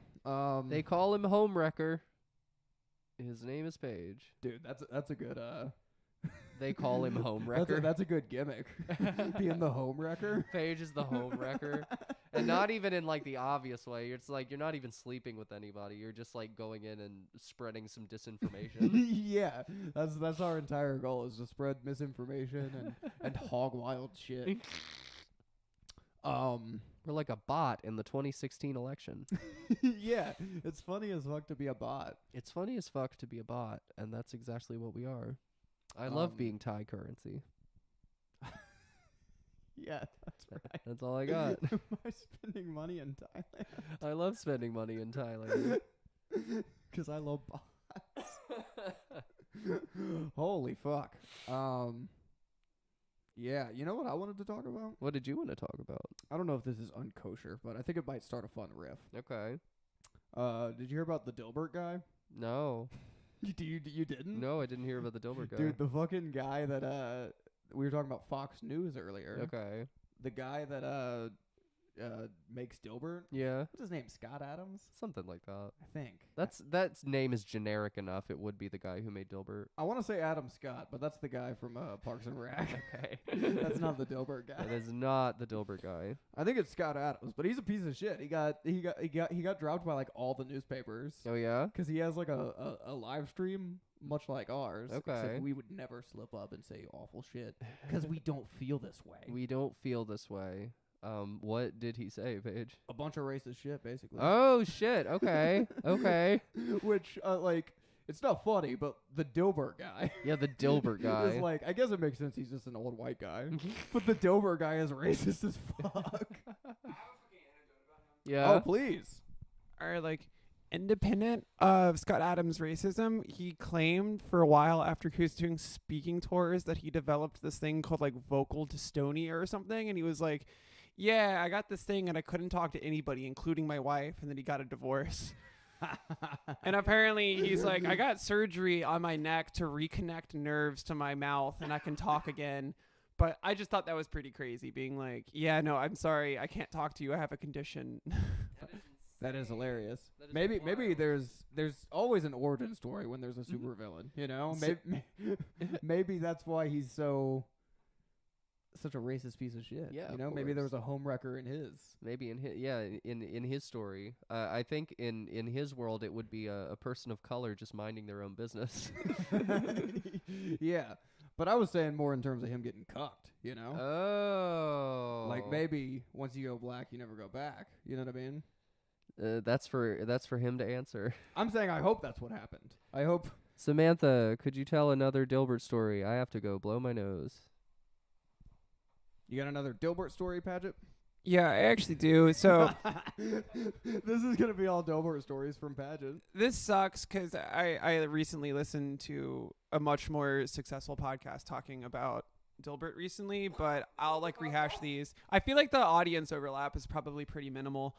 They call him Homewrecker. His name is Paige. Dude, that's a good They call him Homewrecker. That's a good gimmick. Being the Homewrecker. Paige is the Homewrecker. And not even in like the obvious way. It's like you're not even sleeping with anybody. You're just like going in and spreading some disinformation. Yeah. That's our entire goal, is to spread misinformation and hog wild shit. We're like a bot in the 2016 election. Yeah. It's funny as fuck to be a bot. It's funny as fuck to be a bot, and that's exactly what we are. I love being Thai currency. Yeah, that's right. That's all I got. Am I spending money in Thailand? I love spending money in Thailand. Because I love bots. Holy fuck. Yeah, you know what I wanted to talk about? What did you want to talk about? I don't know if this is unkosher, but I think it might start a fun riff. Okay. Did you hear about the Dilbert guy? No. You didn't? No, I didn't hear about the Dilbert guy. Dude, the fucking guy that we were talking about Fox News earlier. Okay. The guy that makes Dilbert. Yeah. What's his name? Scott Adams? Something like that. I think. That name is generic enough. It would be the guy who made Dilbert. I want to say Adam Scott, but that's the guy from Parks and Rec. Okay. That's not the Dilbert guy. That is not the Dilbert guy. I think it's Scott Adams, but he's a piece of shit. He got dropped by like all the newspapers. Oh yeah? Because he has like a live stream much like ours. Okay. Except we would never slip up and say awful shit because we don't feel this way. We don't feel this way. What did he say, Paige? A bunch of racist shit, basically. Oh shit. Okay. Okay. Which like it's not funny, but the Dilbert guy. Yeah, the Dilbert guy. Is like, I guess it makes sense. He's just an old white guy, but the Dilbert guy is racist as fuck. Yeah. Oh please. Are like independent of Scott Adams' racism. He claimed for a while after he was doing speaking tours that he developed this thing called like vocal dystonia or something, and he was like, yeah, I got this thing and I couldn't talk to anybody, including my wife, and then he got a divorce. And apparently he's like, I got surgery on my neck to reconnect nerves to my mouth and I can talk again. But I just thought that was pretty crazy, being like, yeah, no, I'm sorry, I can't talk to you, I have a condition. That is hilarious. Maybe there's always an origin story when there's a supervillain, you know? Maybe that's why he's such a racist piece of shit. Yeah, you know, maybe there was a homewrecker in his. Maybe in his story. I think in his world it would be a person of color just minding their own business. Yeah. But I was saying more in terms of him getting cucked, you know? Oh. Like maybe once you go black, you never go back. You know what I mean? That's for him to answer. I'm saying I hope that's what happened. I hope. Samantha, could you tell another Dilbert story? I have to go blow my nose. You got another Dilbert story, Paget? Yeah, I actually do. So this is going to be all Dilbert stories from Paget. this sucks because I recently listened to a much more successful podcast talking about Dilbert recently, but I'll like rehash these. I feel like the audience overlap is probably pretty minimal.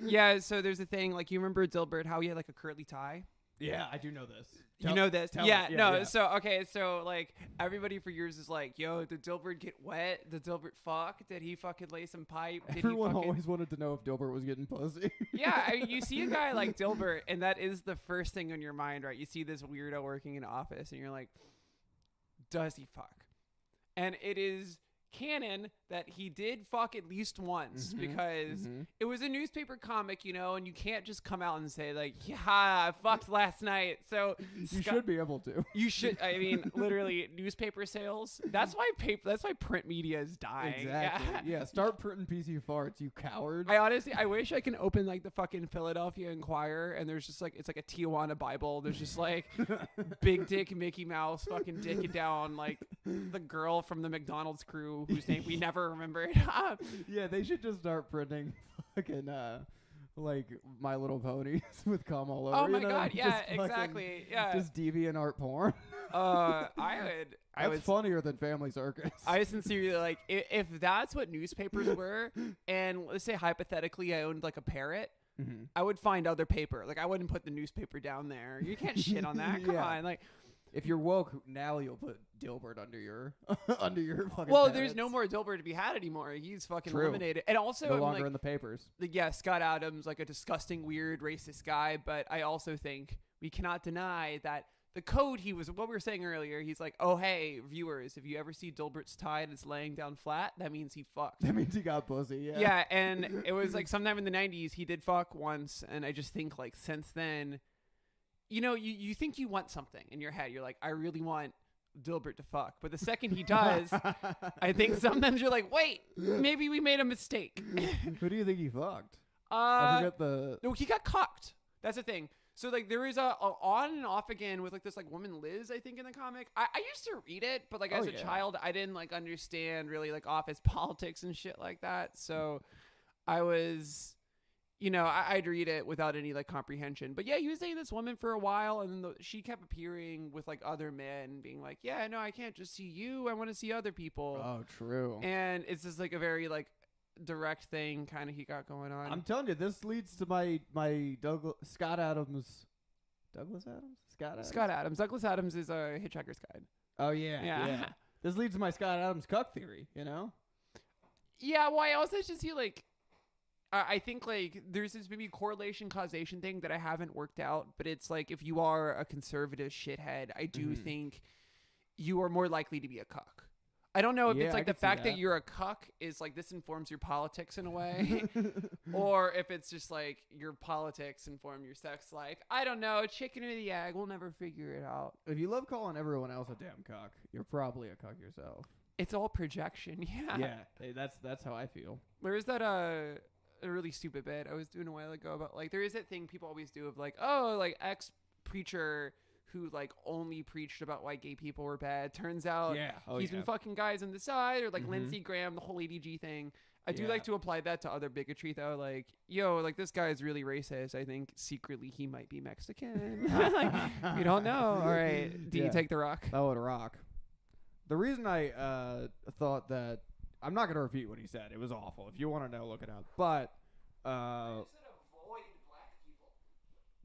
Yeah, so there's a thing, like, you remember Dilbert, how he had like a curly tie? Yeah, I do know this. You know this? Yeah, it. no. So okay, so like everybody for years is like, yo, did Dilbert get wet? Did Dilbert fuck? Did he fucking lay some pipe? Did Everyone he fucking... always wanted to know if Dilbert was getting pussy. Yeah, you see a guy like Dilbert, and that is the first thing on your mind, right? You see this weirdo working in an office, and you're like, does he fuck? And it is canon that he did fuck at least once because it was a newspaper comic, you know, and you can't just come out and say like, yeah, I fucked last night. So you should be able to. You should. I mean, literally, newspaper sales. That's why print media is dying. Exactly. Yeah. Start printing PC farts, you coward. I wish I can open like the fucking Philadelphia Inquirer and there's just like it's like a Tijuana Bible. There's just like big dick Mickey Mouse fucking dicking down like the girl from the McDonald's crew whose name we never remembered. Yeah, they should just start printing fucking like My Little Ponies with cum all over. Oh my you know? god, yeah, Just fucking- exactly. Yeah. Just deviant art porn. I That's would funnier than Family Circus. I sincerely like if that's what newspapers were, and let's say hypothetically I owned like a parrot, I would find other paper. Like I wouldn't put the newspaper down there. You can't shit on that. Come on, like. If you're woke, now you'll put Dilbert under your under your fucking. Well, parrots. there's no more Dilbert to be had anymore. He's fucking True. eliminated. And also, No I'm longer like, in the papers. yeah, Scott Adams, like a disgusting, weird, racist guy. But I also think we cannot deny that the code he was, what we were saying earlier, he's like, oh, hey, viewers, if you ever see Dilbert's tie and it's laying down flat, that means he fucked. That means he got pussy, yeah. Yeah, and it was like sometime in the 90s, he did fuck once. And I just think like since then, you know, you think you want something in your head. You're like, I really want Dilbert to fuck. But the second he does, I think sometimes you're like, wait, maybe we made a mistake. Who do you think he fucked? I forget the... No, he got cocked. That's the thing. So like there is a on and off again with like this like woman Liz, I think, in the comic. I used to read it, but like as a child, I didn't like understand really like office politics and shit like that. So I was... You know, I'd read it without any like comprehension. But yeah, he was dating this woman for a while, and then she kept appearing with like other men, being like, "Yeah, no, I can't just see you. I want to see other people." Oh, true. And it's just like a very like direct thing, kind of he got going on. I'm telling you, this leads to my Scott Adams. Douglas Adams? Scott Adams. Douglas Adams is a Hitchhiker's Guide. Oh yeah. This leads to my Scott Adams cuck theory. You know? Yeah. Well, I also just feel like. I think like there's this maybe correlation causation thing that I haven't worked out, but it's like if you are a conservative shithead, I do think you are more likely to be a cuck. I don't know if it's like the fact that you're a cuck is like this informs your politics in a way, or if it's just like your politics inform your sex life. I don't know. Chicken or the egg. We'll never figure it out. If you love calling everyone else a damn cuck, you're probably a cuck yourself. It's all projection. Yeah. Yeah. Hey, that's how I feel. There is that a really stupid bit I was doing a while ago about like there is that thing people always do of like, oh, like ex preacher who like only preached about why gay people were bad. Turns out he's been fucking guys on the side, or like Lindsey Graham, the whole ADG thing. I do like to apply that to other bigotry though. Like, yo, like this guy is really racist. I think secretly he might be Mexican. Like, you don't know. All right, do you take the rock? That would rock. The reason I thought that, I'm not going to repeat what he said. It was awful. If you want to know, look it up. But, avoid black people.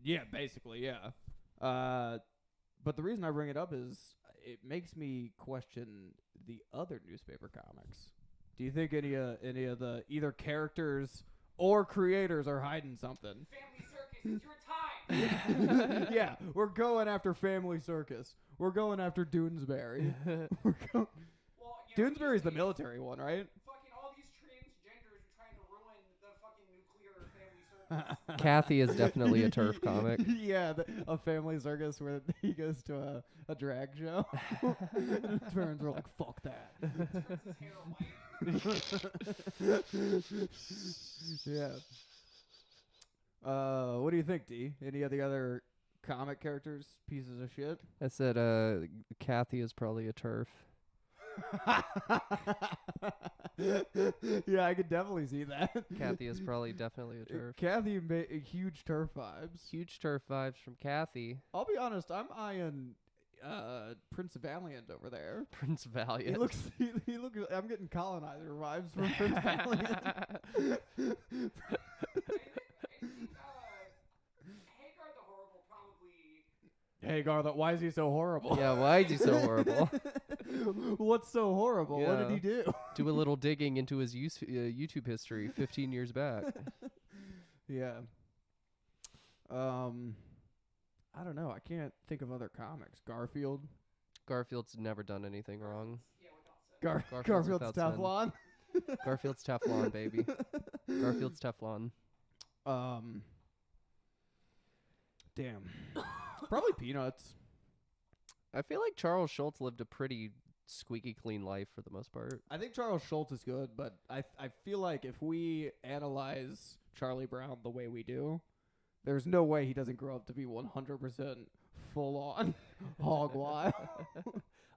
Yeah, basically, yeah. But the reason I bring it up is it makes me question the other newspaper comics. Do you think any of the either characters or creators are hiding something? Family Circus, it's your time. Yeah, we're going after Family Circus. We're going after Doonesbury. Doonesbury's the military one, right? Fucking all these transgenders are trying to ruin the fucking nuclear Family Circus. Kathy is definitely a turf comic. Yeah, a Family Circus where he goes to a drag show. And his parents were like, fuck that. Yeah. What do you think, Dee? Any of the other comic characters pieces of shit? I said Kathy is probably a turf. Yeah, I could definitely see that. Kathy is probably definitely a turf. Kathy huge turf vibes. Huge turf vibes from Kathy. I'll be honest, I'm eyeing Prince Valiant over there. Prince Valiant. He looks. I'm getting colonizer vibes from Prince Valiant. Hagar the Horrible probably Hey, Garland, why is he so horrible? Yeah, why is he so horrible? What's so horrible? What did Yeah. he do? Do a little digging into his YouTube history 15 years back. Yeah. I don't know. I can't think of other comics. Garfield. Garfield's never done anything wrong. Garfield's Garfield's without sin. Teflon. Garfield's Teflon, baby. Garfield's Teflon. Damn. Probably Peanuts. I feel like Charles Schultz lived a pretty squeaky clean life for the most part. I think Charles Schultz is good, but I feel like if we analyze Charlie Brown the way we do, there's no way he doesn't grow up to be 100% full on hog wild.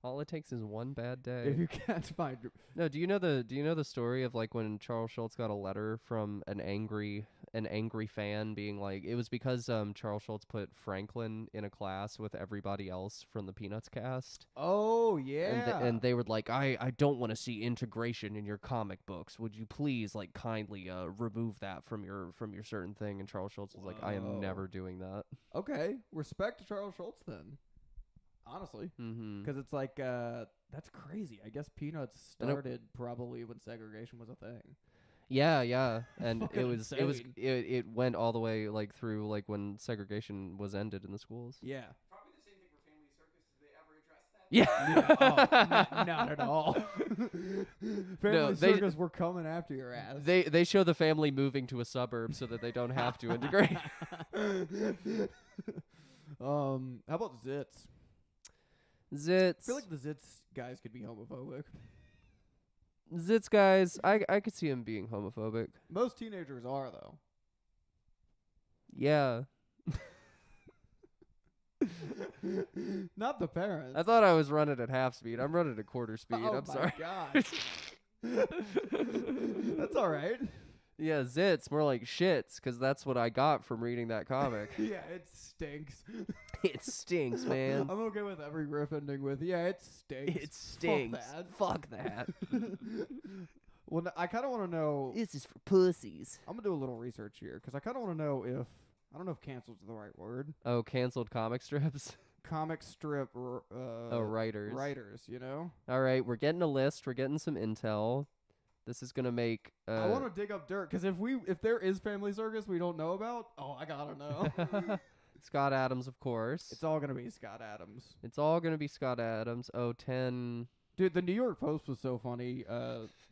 All it takes is one bad day. If you can't find No, do you know the story of like when Charles Schultz got a letter from an angry fan being like it was because Charles Schultz put Franklin in a class with everybody else from the Peanuts cast. Oh yeah. And they were like, I don't want to see integration in your comic books. Would you please like kindly remove that from your certain thing? And Charles Schultz was like, I am never doing that. Okay, respect to Charles Schultz then. Honestly, because it's like that's crazy. I guess Peanuts started probably when segregation was a thing. Yeah, and Fucking it went all the way like through like when segregation was ended in the schools. Yeah. Probably the same thing for Family Circus. Did they ever address that? Yeah. Not at all. Family Circus, we're coming after your ass. They show the family moving to a suburb so that they don't have to integrate. How about Zits? Zits. I feel like the Zits guys could be homophobic. Zits guys, I could see him being homophobic. Most teenagers are, though. Yeah. Not the parents. I thought I was running at half speed. I'm running at quarter speed. Oh I'm sorry. God. That's all right. Yeah, zits, more like shits, because that's what I got from reading that comic. Yeah, it stinks. It stinks, man. I'm okay with every riff ending with, yeah, it stinks. It stinks. Fuck that. Well, I kind of want to know. This is for pussies. I'm going to do a little research here, because I kind of want to know if, I don't know if canceled is the right word. Oh, canceled comic strips? Comic strip writers. Writers, you know? All right, we're getting a list. We're getting some intel. This is going to make... I want to dig up dirt, because if there is Family Circus we don't know about, I got to know. Scott Adams, of course. It's all going to be Scott Adams. It's all going to be Scott Adams. Oh, 10... Dude, the New York Post was so funny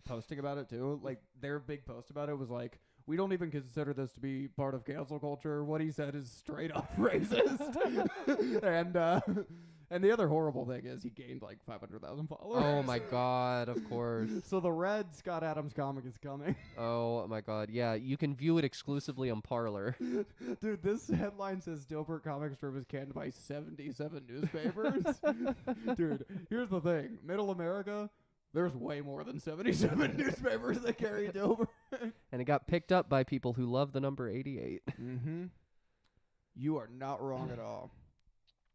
posting about it, too. Like, their big post about it was like, we don't even consider this to be part of cancel culture. What he said is straight up racist. And the other horrible thing is he gained like 500,000 followers. Oh my god, of course. So the red Scott Adams comic is coming. Oh my god, yeah, you can view it exclusively on Parler. Dude, this headline says Dilbert comic strip is canned by 77 newspapers. Dude, here's the thing. Middle America, there's way more than 77 newspapers that carry Dilbert. And it got picked up by people who love the number 88. Mm-hmm. You are not wrong at all.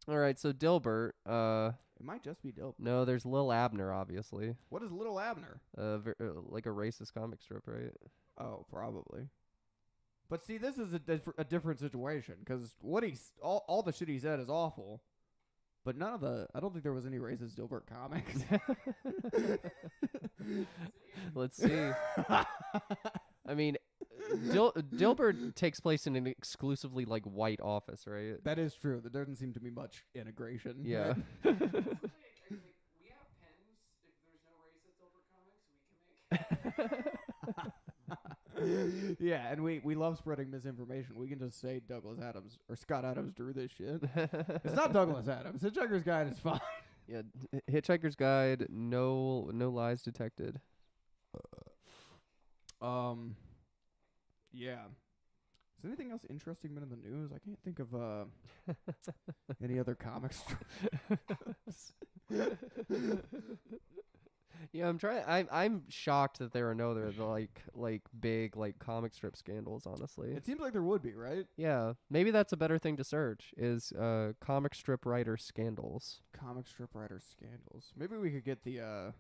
All right, so Dilbert. It might just be Dilbert. No, there's Lil Abner, obviously. What is Little Abner? Like a racist comic strip, right? Oh, probably. But see, this is a different situation because all the shit he said is awful. But none of I don't think there was any racist Dilbert comics. Let's see. I mean, Dilbert takes place in an exclusively like white office, right? That is true. There doesn't seem to be much integration. Yeah. We have pens. If there's no racist Dilbert comics, we can make. Yeah, and we love spreading misinformation. We can just say Douglas Adams or Scott Adams drew this shit. It's not Douglas Adams. Hitchhiker's Guide is fine. Yeah, Hitchhiker's Guide, no lies detected. Yeah. Is anything else interesting been in the news? I can't think of any other comic strips. Yeah, I'm shocked that there are no other like big like comic strip scandals, honestly. It seems like there would be, right? Yeah, maybe that's a better thing to search is comic strip writer scandals. Comic strip writer scandals. Maybe we could get the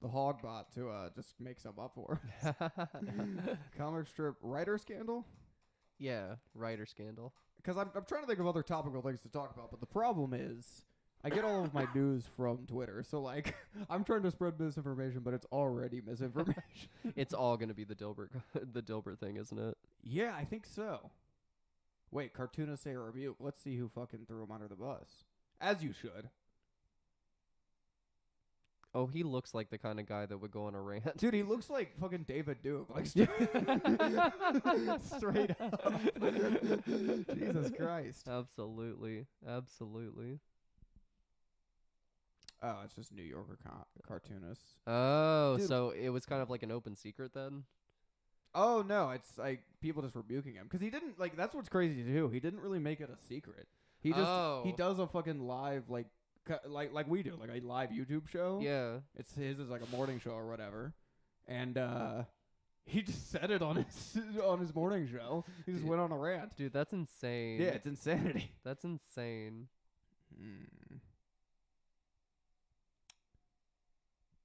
Hog bot to just make some up for us. Comic strip writer scandal? Yeah, writer scandal. Because I'm trying to think of other topical things to talk about, but the problem is I get all of my news from Twitter. So, like, I'm trying to spread misinformation, but it's already misinformation. It's all gonna be the Dilbert thing, isn't it? Yeah, I think so. Wait, cartoonists say a rebuke. Let's see who fucking threw him under the bus. As you should. Oh, he looks like the kind of guy that would go on a rant. Dude, he looks like fucking David Duke. Like, straight up. Jesus Christ. Absolutely. Oh, it's just New Yorker cartoonists. Oh, Dude. so it was kind of like an open secret then? Oh, no, it's like people just rebuking him. Because he didn't, like, that's what's crazy too. He didn't really make it a secret. He just, he does a fucking live, like we do, like a live YouTube show. Yeah. It's his is like a morning show or whatever. And, he just said it on his morning show. He just went on a rant. Dude, that's insane. Yeah, it's insanity. That's insane.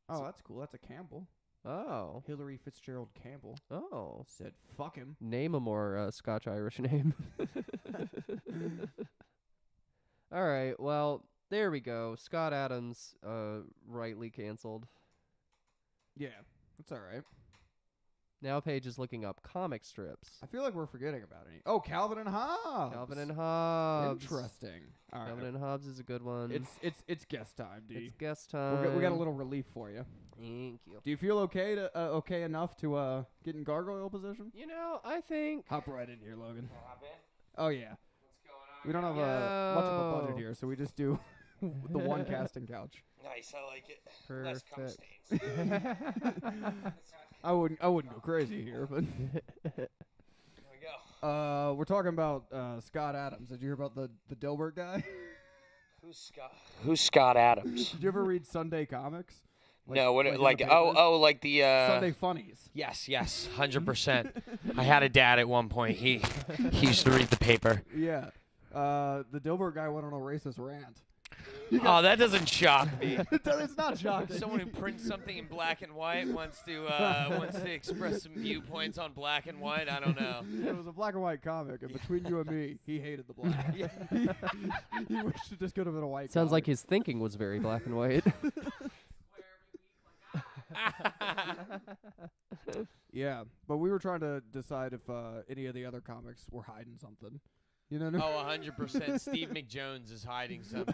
Oh, that's cool. That's a Campbell. Oh. Hillary Fitzgerald Campbell Oh. said, "Fuck him." Name a more Scotch-Irish name. All right, well, there we go. Scott Adams, rightly canceled. Yeah, that's all right. Now Paige is looking up comic strips. I feel like we're forgetting about any. Oh, Calvin and Hobbes. Calvin and Hobbes. Interesting. All right. Calvin and Hobbes is a good one. It's guest time, D. It's guest time. We got a little relief for you. Thank you. Do you feel okay enough to get in gargoyle position? You know, I think. Hop right in here, Logan. Oh yeah. What's going on? We don't have much of a budget here, so we just do the one casting couch. Nice, I like it. Perfect. Less cum stains. I wouldn't go crazy here, but There we go. we're talking about Scott Adams. Did you hear about the Dilbert guy? Who's Scott Adams? Did you ever read Sunday comics? No, what in the like papers? like the Sunday funnies. Yes, 100%. I had a dad at one point. He used to read the paper. Yeah. The Dilbert guy went on a racist rant. Oh, that doesn't shock me. It's not shocking. Someone who prints something in black and white wants to express some viewpoints on black and white. I don't know. It was a black and white comic, and between you and me, he hated the black. He wished it just could have been a white. Sounds comic. like his thinking was very black and white. Yeah, but we were trying to decide if any of the other comics were hiding something. You know? Oh, 100%. Steve McJones is hiding something.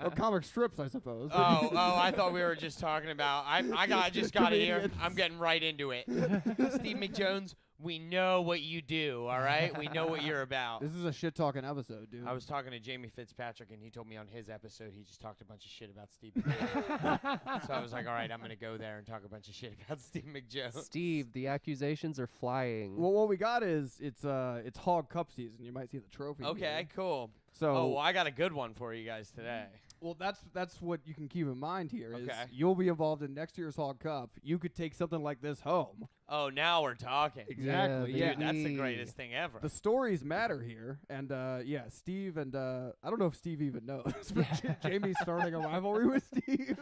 Or comic strips, I suppose. Oh, I thought we were just talking about. I just got it here. Comedians. I'm getting right into it. Steve McJones, we know what you do, all right? We know what you're about. This is a shit talking episode, dude. I was talking to Jamie Fitzpatrick, and he told me on his episode he just talked a bunch of shit about Steve McJones. So I was like, all right, I'm going to go there and talk a bunch of shit about Steve McJones. Steve, the accusations are flying. Well, what we got is it's HOG Cup season. You might see the trophy. Okay, here. cool. So, Oh, well, I got a good one for you guys today. well, that's what you can keep in mind here. Is Okay. you'll be involved in next year's HOG Cup. You could take something like this home. Oh, now we're talking. Exactly. Yeah, Yeah. Dude, that's the baby. greatest thing ever. The stories matter here, and yeah, Steve and I don't know if Steve even knows, but Jamie's starting a rivalry with Steve.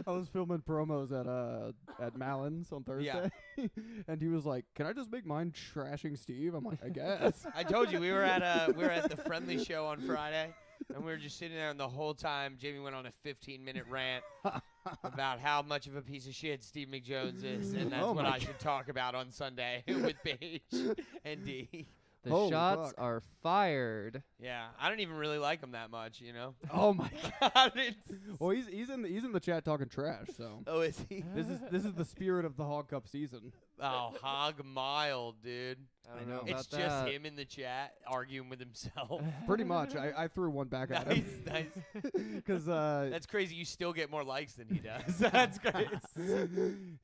I was filming promos at Malin's on Thursday, and he was like, "Can I just make mine trashing Steve?" I'm like, "I guess." I told you we were at the Friendly Show on Friday, and we were just sitting there, and the whole time Jamie went on a 15-minute rant about how much of a piece of shit Steve McJones is, and that's Oh what my I should talk about on Sunday with Paige and Dee. The Holy shots fuck. are fired. Yeah, I don't even really like him that much, you know. Oh my God, it's- Well, he's in the chat talking trash. So oh, is he? this is the spirit of the HOG Cup season. Oh, hog mild, dude. I don't I know know. It's about just that. him in the chat arguing with himself. Pretty much. I threw one back at Nice, him nice. because That's crazy. You still get more likes than he does. That's great.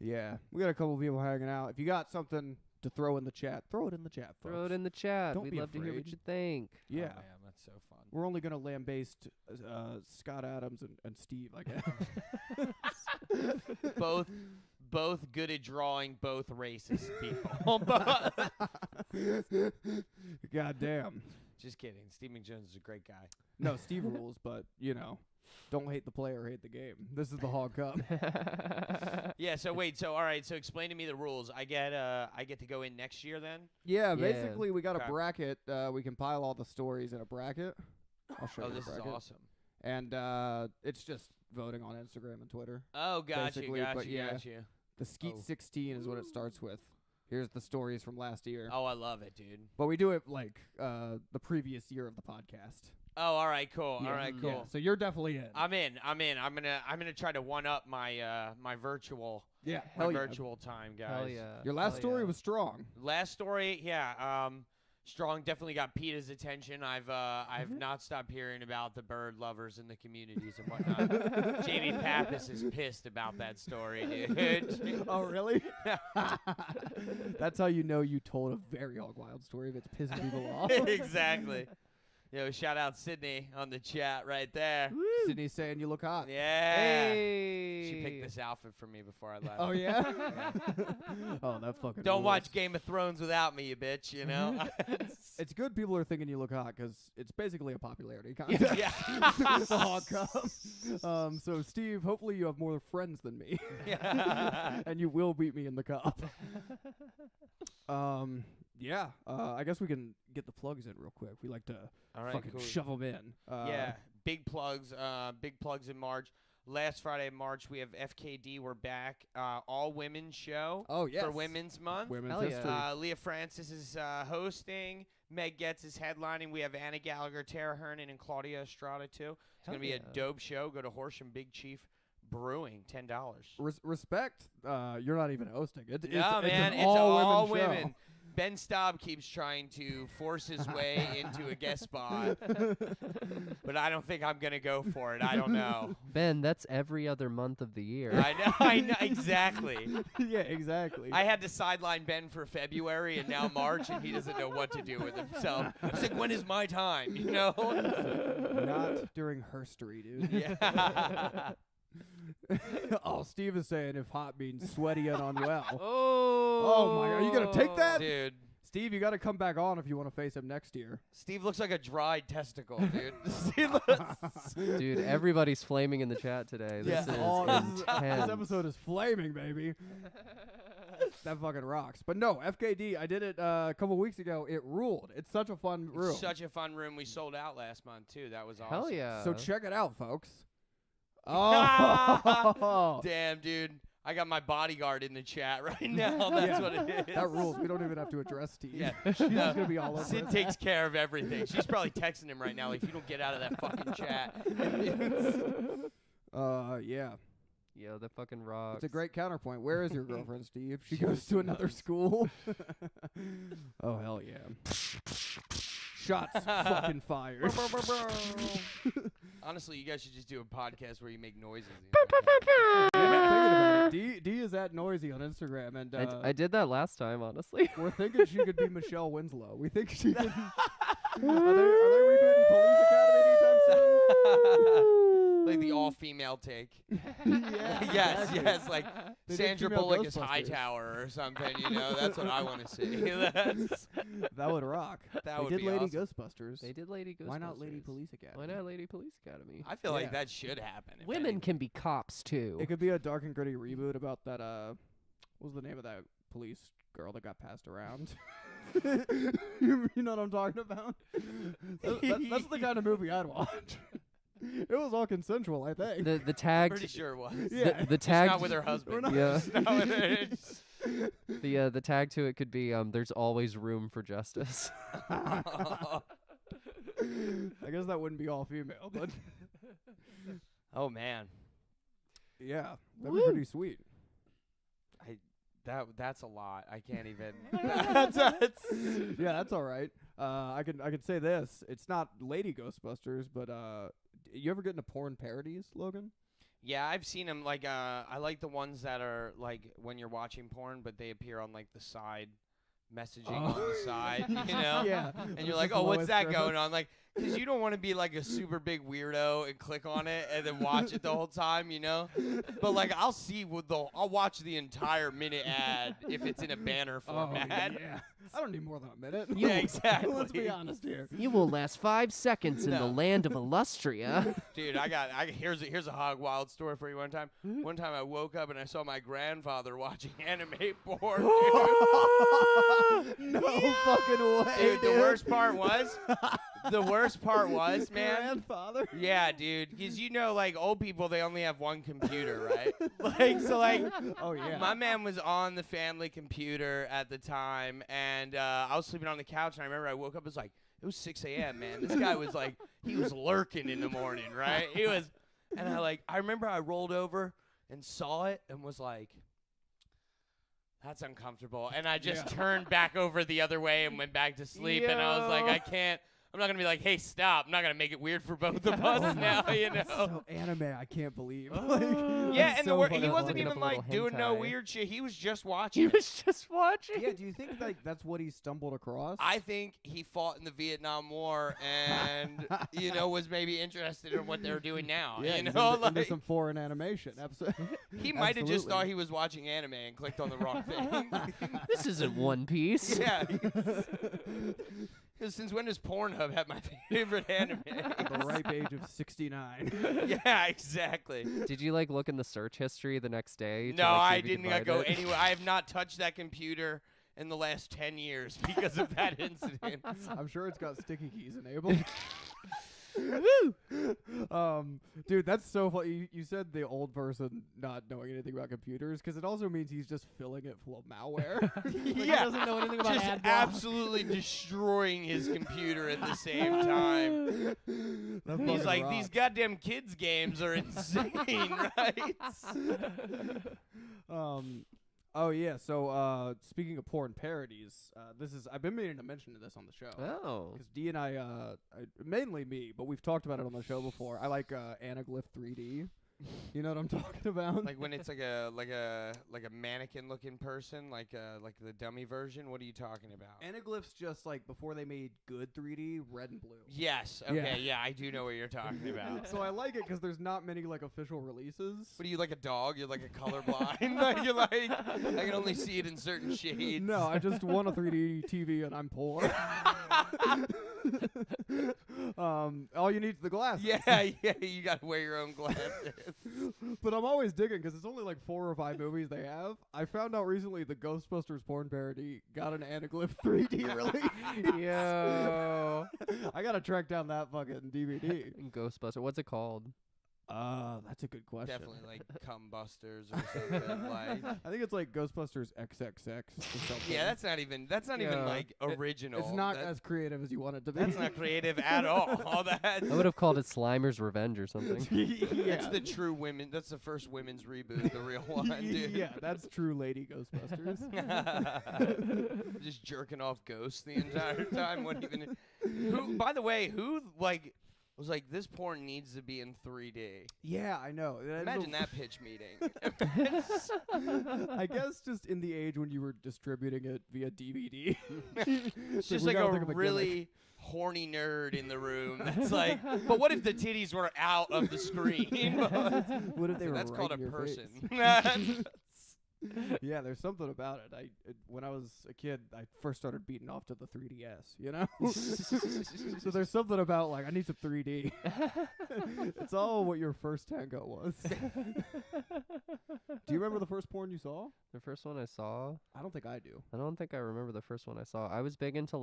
yeah, we got a couple people hanging out. If you got something to throw in the chat, throw it in the chat. Throw folks. it in the chat. Don't We'd be love to hear what afraid. you think. Yeah, Oh, man, that's so fun. we're only gonna lambaste Scott Adams and Steve, I guess. Both good at drawing, both racist people. Both- God damn. Just kidding. Steve McJones is a great guy. No, Steve rules, but you know, don't hate the player, hate the game. This is the HOG Cup. Yeah. So wait. So all right. So explain to me the rules. I get to go in next year then. Yeah, Yeah. basically we got Okay. a bracket. We compile all the stories in a bracket. I'll show Oh, you the this is bracket. awesome. And it's just voting on Instagram and Twitter. Oh, got you, Basically, got but you, yeah. got you. The Skeet Oh. 16 is what it starts with. Here's the stories from last year. Oh, I love it, dude. But we do it like the previous year of the podcast. Oh, all right, cool. Yeah. All right, cool. Yeah, so you're definitely in. I'm in. I'm gonna try to one up my my virtual Yeah, my hell yeah. virtual time, guys. Hell yeah. Your last Hell story yeah. was strong. Last story, yeah. Strong definitely got Peter's attention. I've not stopped hearing about the bird lovers in the communities and whatnot. Jamie Pappas is pissed about that story, dude. Oh, really? That's how you know you told a very hog wild story if it's pissing people off. Exactly. Yo, shout out Sydney on the chat right there. Sydney's saying you look hot. Yeah. Hey. She picked this outfit for me before I left. Oh, yeah? Oh, that fucking Don't rules. watch Game of Thrones without me, you bitch, you know? It's good people are thinking you look hot because it's basically a popularity contest. Yeah. The Hog Cup. So, Steve, hopefully you have more friends than me. Yeah. And you will beat me in the cup. Yeah. I guess we can get the plugs in real quick. We like to All right, fucking cool. shove them in. Yeah, big plugs in March. Last Friday in March, we have FKD. We're back. All women's show Oh, yes. for Women's Month. Women's Hell yeah. history. Leah Francis is hosting. Meg Getz is headlining. We have Anna Gallagher, Tara Hernan, and Claudia Estrada, too. It's going to be a dope show. Go to Horsham Big Chief Brewing, $10. Respect. You're not even hosting it. Yeah, man, It's it's an all all women. show. Ben Staub keeps trying to force his way into a guest spot, but I don't think I'm going to go for it. I don't know. Ben, that's every other month of the year. I know, exactly. Yeah, exactly. I had to sideline Ben for February and now March, and he doesn't know what to do with himself. He's like, when is my time, you know? Not during herstory, dude. Yeah. Oh, Steve is saying if hot means sweaty and unwell. Oh my God, are you gonna take that? Dude, Steve, you got to come back on if you want to face him next year. Steve looks like a dried testicle, dude. Dude, everybody's flaming in the chat today. This Yeah. is This intense. episode is flaming, baby. That fucking rocks. But no, FKD, I did it a couple weeks ago. It ruled. It's such a fun room. Such a fun room. We sold out last month, too. That was awesome. Hell yeah. So check it out, folks. Oh, Damn, dude. I got my bodyguard in the chat right now. That's Yeah. what it is. that rules. We don't even have to address Steve. Yeah. She's No. just gonna be all over Sid it. takes care of everything. She's probably texting him right now, like, if you don't get out of that fucking chat. Yeah. Yo, that fucking rocks. It's a great counterpoint. Where is your girlfriend, Steve? She goes to another school. Oh, hell yeah. Shots fucking fired. Honestly, you guys should just do a podcast where you make noises. Yeah, thinking about it. Dee is at Noisy on Instagram, and I did that last time, honestly. we're thinking she could be Michelle Winslow. We think she could. Are they rebooting Police Academy anytime soon? Like the all-female take. Yeah, Yes, exactly. yes, like They did Sandra female Bullock is Ghostbusters. Hightower or something, you know? That's what I want to see. That's, That would rock. that They would did be Lady awesome. Ghostbusters. They did Lady Ghostbusters. Why not Lady Police Academy? Why not Lady Police Academy? I feel Yeah. like that should happen. if Women anything. can be cops too. It could be a dark and gritty reboot about that. What was the name of that police girl that got passed around? You know what I'm talking about? That's the kind of movie I'd watch. It was all consensual, I think. The tag. Pretty sure it was. Yeah. The Just tag. not with her husband. not- Yeah. Just not with her. Just- The tag to it could be there's always room for justice. I guess that wouldn't be all female, but Oh man, yeah, that'd be pretty sweet. that's a lot. I can't even. Yeah, that's all right. I can say this: it's not Lady Ghostbusters, but you ever get into porn parodies, Logan? Yeah, I've seen them. Like, I like the ones that are like when you're watching porn, but they appear on like the side messaging on the side, you know? Yeah. And you're like, oh, what's that going on? Like, because you don't want to be like a super big weirdo and click on it and then watch it the whole time, you know? But like, I'll watch the entire minute ad if it's in a banner format. Yeah. I don't need more than a minute. Yeah, exactly. Let's be honest here. You will last 5 seconds in the No. land of Illustria. Dude, here's a hog wild story for you. One time I woke up and I saw my grandfather watching anime porn. No fucking way. Dude, the worst part was, man. Grandfather. Yeah, dude, because you know, like old people, they only have one computer, right? Like, so like, Oh yeah. my man was on the family computer at the time, and I was sleeping on the couch, and I remember I woke up, it was 6 a.m., man. This guy was like, he was lurking in the morning, right? He was, and I remember I rolled over and saw it and was like, that's uncomfortable. And I just turned back over the other way and went back to sleep, and I was like, I'm not going to be like, hey, stop. I'm not going to make it weird for both of us now, you know? So anime, I can't believe. Yeah, and so he fucking wasn't funny. even Up a like little doing no hentai. weird shit. He was just He watching. was just watching. Yeah, do you think like that's what he stumbled across? I think he fought in the Vietnam War and, you know, was maybe interested in what they're doing now. yeah, you he's know, into like, some foreign animation. Absolutely. he might have just Absolutely. thought he was watching anime and clicked on the wrong thing. This isn't One Piece. Yeah. 'Cause since when does Pornhub have my favorite anime? At the ripe age of 69. Yeah, exactly. Did you like look in the search history the next day? to, No, like, I maybe didn't divide go it? anywhere. I have not touched that computer in the last 10 years because of that incident. I'm sure it's got sticky keys enabled. Dude, that's so funny. You said the old person not knowing anything about computers, because it also means he's just filling it full of malware. Like, he Yeah, doesn't know anything about just ad block. absolutely destroying his computer at the same time. That He's fucking like, rocks. these goddamn kids games are insane, right? Oh yeah. So speaking of porn parodies, I've been meaning to mention this on the show. Oh. Because Dee and I, mainly me, but we've talked about it on the show before. I like Anaglyph 3D. You know what I'm talking about? Like when it's like a mannequin looking person, like the dummy version. What are you talking about? Anaglyph's just like before they made good 3D, red and blue. Yes. Okay. Yeah, I do know what you're talking about. So I like it because there's not many like official releases. What are you, like a dog? You're like a colorblind. Like, you're like, I can only see it in certain shades. No, I just want a 3D TV and I'm poor. All you need is the glasses. Yeah, you gotta wear your own glasses. But I'm always digging because it's only like 4 or 5 movies they have. I found out recently the Ghostbusters porn parody got an Anaglyph 3D release. Yo. I gotta track down that fucking DVD. Ghostbuster. What's it called? That's a good question. Definitely like Cumbusters or something. Like, I think it's like Ghostbusters XXX or something. yeah, that's not even Yeah. like original. It's not That- as creative as you want it to be. That's not creative at all. All that. I would have called it Slimer's Revenge or something. That's the true women. That's the first women's reboot, the real one, dude. Yeah, that's true Lady Ghostbusters. Just jerking off ghosts the entire time. What even? Who? By the way, who like was like, this porn needs to be in 3D. Yeah, I know. Imagine that pitch meeting. I guess just in the age when you were distributing it via DVD. It's just we like gotta a think of a really horny nerd in the room. That's like, but what if the titties were out of the screen? What if they were That's right called a in your person. face? Yeah, there's something about it. When I was a kid, I first started beating off to the 3DS, you know? So there's something about, like, I need some 3D. It's all what your first tango was. Do you remember the first porn you saw? The first one I saw, I don't think I do. I don't think I remember the first one I saw. I was big into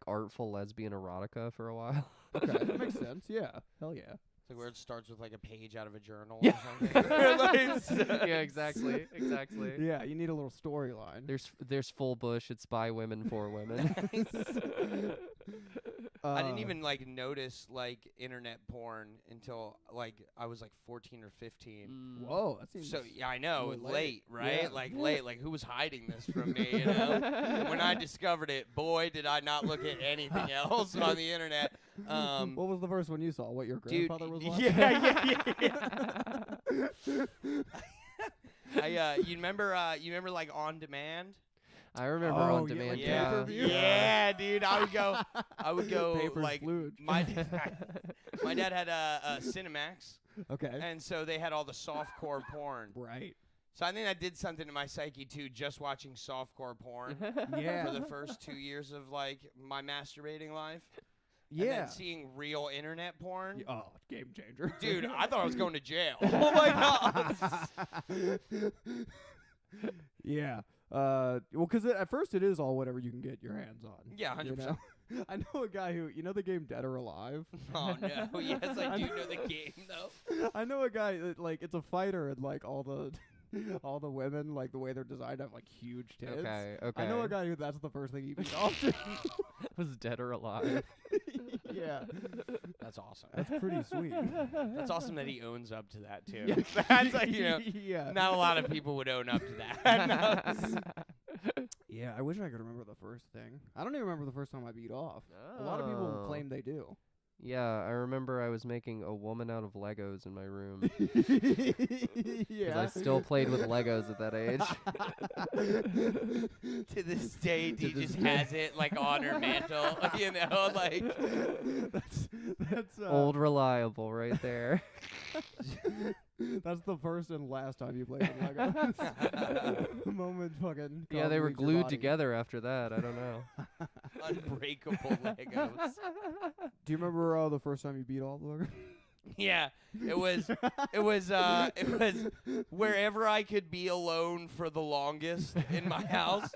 artful lesbian erotica for a while. Okay, that makes sense. Yeah. Hell yeah. It's like where it starts with like a page out of a journal Yeah. or something. Yeah, exactly. Yeah, you need a little storyline. There's Full Bush. It's by women for women. I didn't even like notice like internet porn until like I was like 14 or 15. Whoa, that seems So yeah, I know, little late, late. right? Yeah. Like late. Like who was hiding this from me? You know. When I discovered it, boy, did I not look at anything else on the internet. What was the first one you saw? What your Dude, grandfather was watching? yeah. You remember like On Demand? I remember Oh, on yeah, demand. like Yeah, pay-per-view? yeah, dude. I would go Papers like fluid. my dad had a Cinemax, Okay. and so they had all the softcore porn. Right. So I think that did something to my psyche too, just watching softcore porn Yeah. for the first 2 years of like my masturbating life. And Yeah. then seeing real internet porn. Oh, game changer. Dude, I thought I was going to jail. Oh my god. Yeah. Well, because at first it is all whatever you can get your hands on. Yeah, 100%. You know? I know a guy who, you know the game Dead or Alive? Oh no. Yes, I do know the game though. I know a guy that, like, it's a fighter and, like, all the women, like, the way they're designed have, like, huge tits. Okay. I know a guy who that's the first thing he beat off to. Was Dead or Alive. Yeah. That's awesome. That's pretty sweet. That's awesome that he owns up to that too. Yeah. That's like, you know, Yeah. not a lot of people would own up to that. No. Yeah, I wish I could remember the first thing. I don't even remember the first time I beat off. A lot of people Oh. claim they do. Yeah, I remember I was making a woman out of Legos in my room. 'Cause Yeah. I still played with Legos at that age. To this day, Dee this just day. has it like on her mantle, you know, like. That's Old reliable right there. That's the first and last time you played with Legos. The moment fucking. Yeah, God they were leaves your glued body. together after that. I don't know. Unbreakable Legos. Do you remember the first time you beat all the Legos? Yeah, it was wherever I could be alone for the longest in my house.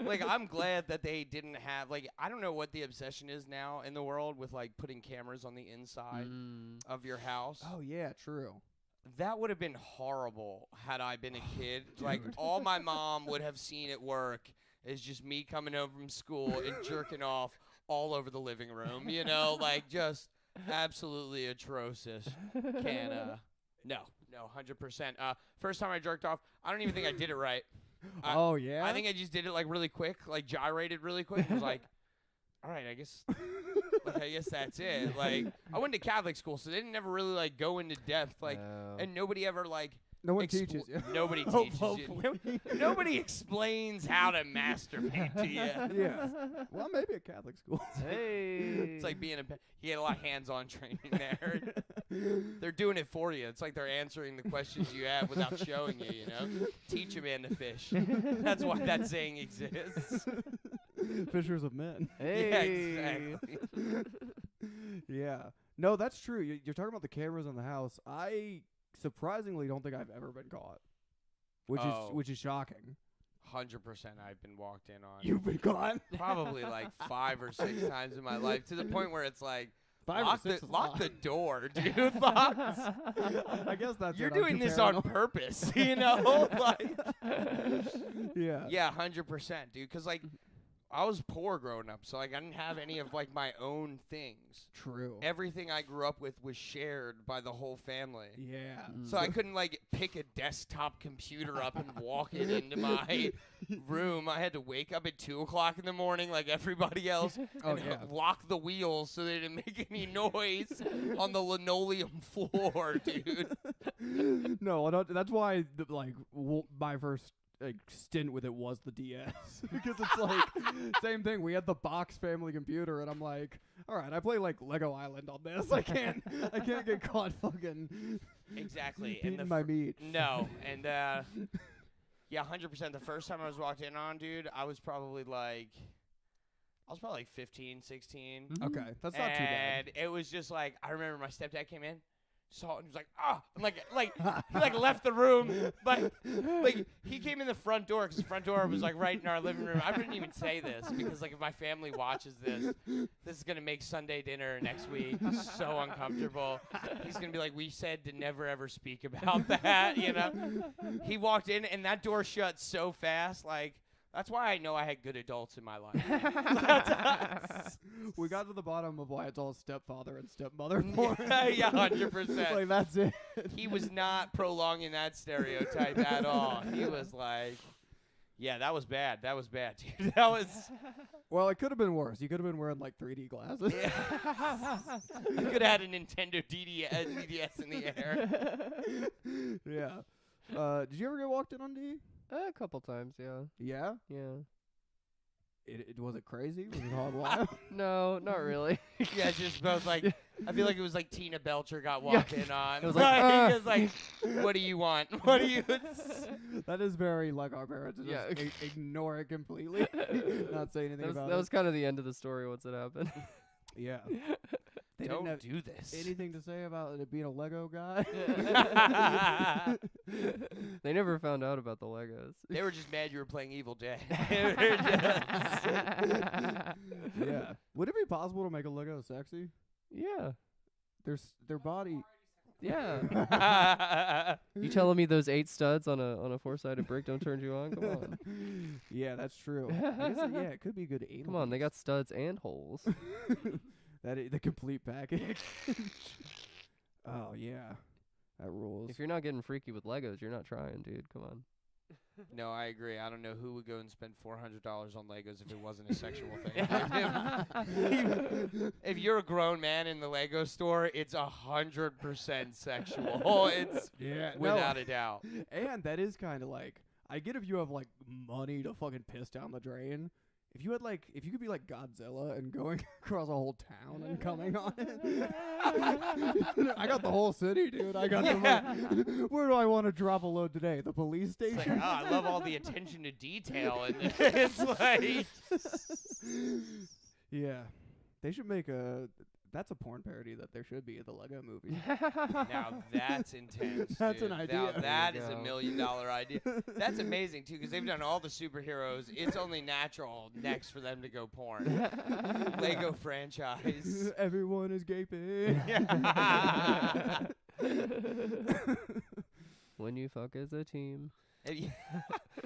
Like, I'm glad that they didn't have, like, I don't know what the obsession is now in the world with, like, putting cameras on the inside of your house. Oh yeah, true. That would have been horrible had I been a kid. Like, all my mom would have seen at work is just me coming home from school and jerking off all over the living room, you know, like, just absolutely atrocious. No, 100%. First time I jerked off, I don't even think I did it right. Oh yeah. I think I just did it, like, really quick, like, gyrated really quick. I was like, all right, I guess that's it. Like, I went to Catholic school, so they didn't never really, like, go into depth, like, and nobody ever, like, no one teaches you. Nobody teaches you. Nobody explains how to masturbate to you. Yeah. Well, maybe at Catholic school. Hey. It's like being you get a lot of hands-on training there. They're doing it for you. It's like they're answering the questions you have without showing you, you know? Teach a man to fish. That's why that saying exists. Fishers of men. Hey. Yeah, exactly. Yeah. No, that's true. You're talking about the cameras in the house. I surprisingly don't think I've ever been caught, which is shocking. 100% I've been walked in on. You've been caught? Probably like 5 or 6 times in my life, to the point where it's like, 5 or lock 6 the is lock a the lot. door, dude. Lock. I guess that's You're it. I'm doing too this on paranoid. purpose, you know? Like, Yeah. yeah, 100%, dude. Because, like, I was poor growing up, so, like, I didn't have any of, like, my own things. True. Everything I grew up with was shared by the whole family. Yeah. So I couldn't, like, pick a desktop computer up and walk it into my room. I had to wake up at 2 o'clock in the morning like everybody else and lock the wheels so they didn't make any noise on the linoleum floor, dude. No, that's why my first stint with it was the DS because it's like same thing. We had the box family computer, and I'm like, all right, I play like Lego Island on this. I can't get caught fucking Exactly. beating my meat. No, and yeah, 100%. The first time I was walked in on, dude, I was probably like 15, 16. Okay, that's not too bad. And it was just like, I remember my stepdad came in, saw it, and was like, ah, I'm like, he left the room, but like he came in the front door because the front door was like right in our living room. I wouldn't even say this because like if my family watches this is gonna make Sunday dinner next week so uncomfortable. He's gonna be like, we said to never ever speak about that, you know. He walked in and that door shut so fast, like. That's why I know I had good adults in my life. We got to the bottom of why it's all stepfather and stepmother porn. Yeah, 100%. Like that's it. He was not prolonging that stereotype at all. He was like, yeah, that was bad. That was bad, dude. That was. Well, it could have been worse. You could have been wearing like 3D glasses. Yeah. I could have had a Nintendo DDS in the air. Yeah. Did you ever get walked in on D? A couple times, yeah. Yeah. Yeah. It was it crazy? Was it hog wild? No, not really. Yeah, just both like. I feel like it was like Tina Belcher got walked in on. It was like, It was like, what do you want? What do you? That is very like our parents. Just Yeah. ignore it completely. Not say anything about That it. was kind of the end of the story once it happened. Yeah. They Don't didn't have do this. anything to say about it being a Lego guy. They never found out about the Legos. They were just mad you were playing Evil Dead. Yeah. Would it be possible to make a Lego sexy? Yeah. Their body. Yeah. You telling me those 8 studs on a 4-sided brick don't turn you on? Come on. Yeah, that's true. I guess yeah, it could be good aim. Come on, they got studs and holes. The complete package. Oh yeah, that rules. If you're not getting freaky with Legos, you're not trying, dude. Come on. No, I agree. I don't know who would go and spend $400 on Legos if it wasn't a sexual thing. If you're a grown man in the Lego store, it's 100% sexual. It's without a doubt. And that is kind of like, I get if you have like money to fucking piss down the drain. If you could be like Godzilla and going across a whole town and coming on it. I got the whole city, dude. I got the where do I want to drop a load today? The police It's station? like, I love all the attention to detail. And it's like, Yeah. They should make that's a porn parody that there should be in the Lego movie. now that's intense. That's dude. an idea. Now that is There a you $1 go. million idea. That's amazing too, because they've done all the superheroes. It's only natural next for them to go porn. Lego franchise. Everyone is gaping. When you fuck as a team.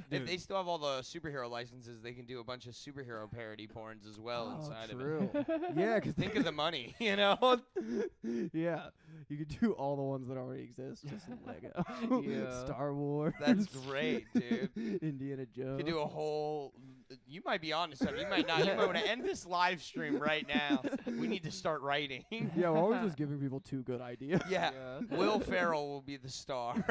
If they still have all the superhero licenses, they can do a bunch of superhero parody porns as well inside of it. True. Yeah, because Think of the money, you know? yeah, you could do all the ones that already exist, just in Lego. Yeah. Star Wars. That's great, dude. Indiana Jones. You could do a whole. You might be onto something. You might not. You might want to end this live stream right now. We need to start writing. Yeah, we're always just giving people 2 good ideas. Yeah. Will Ferrell will be the star.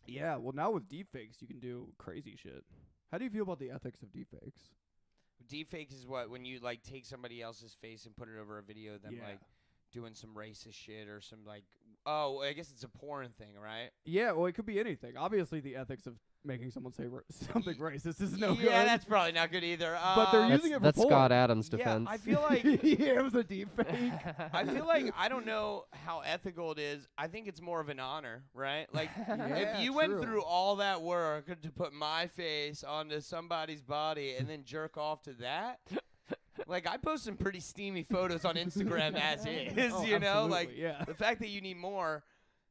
Yeah, well, now with deepfakes, you can do crazy shit. How do you feel about the ethics of deepfakes? Deepfake is what when you like take somebody else's face and put it over a video of them Yeah. like doing some racist shit or some like. Oh, I guess it's a porn thing, right? Yeah, well, it could be anything. Obviously, the ethics of making someone say something racist is no good. Yeah, that's probably not good either. But they're Um, using it for That's porn. Scott Adams' yeah, defense. I feel like Yeah, it was a deepfake. I feel like I don't know how ethical it is. I think it's more of an honor, right? Like Yeah, if you went true. through all that work to put my face onto somebody's body and then jerk off to that. Like I post some pretty steamy photos on Instagram as is, Oh, you know, absolutely, like yeah. the fact that you need more,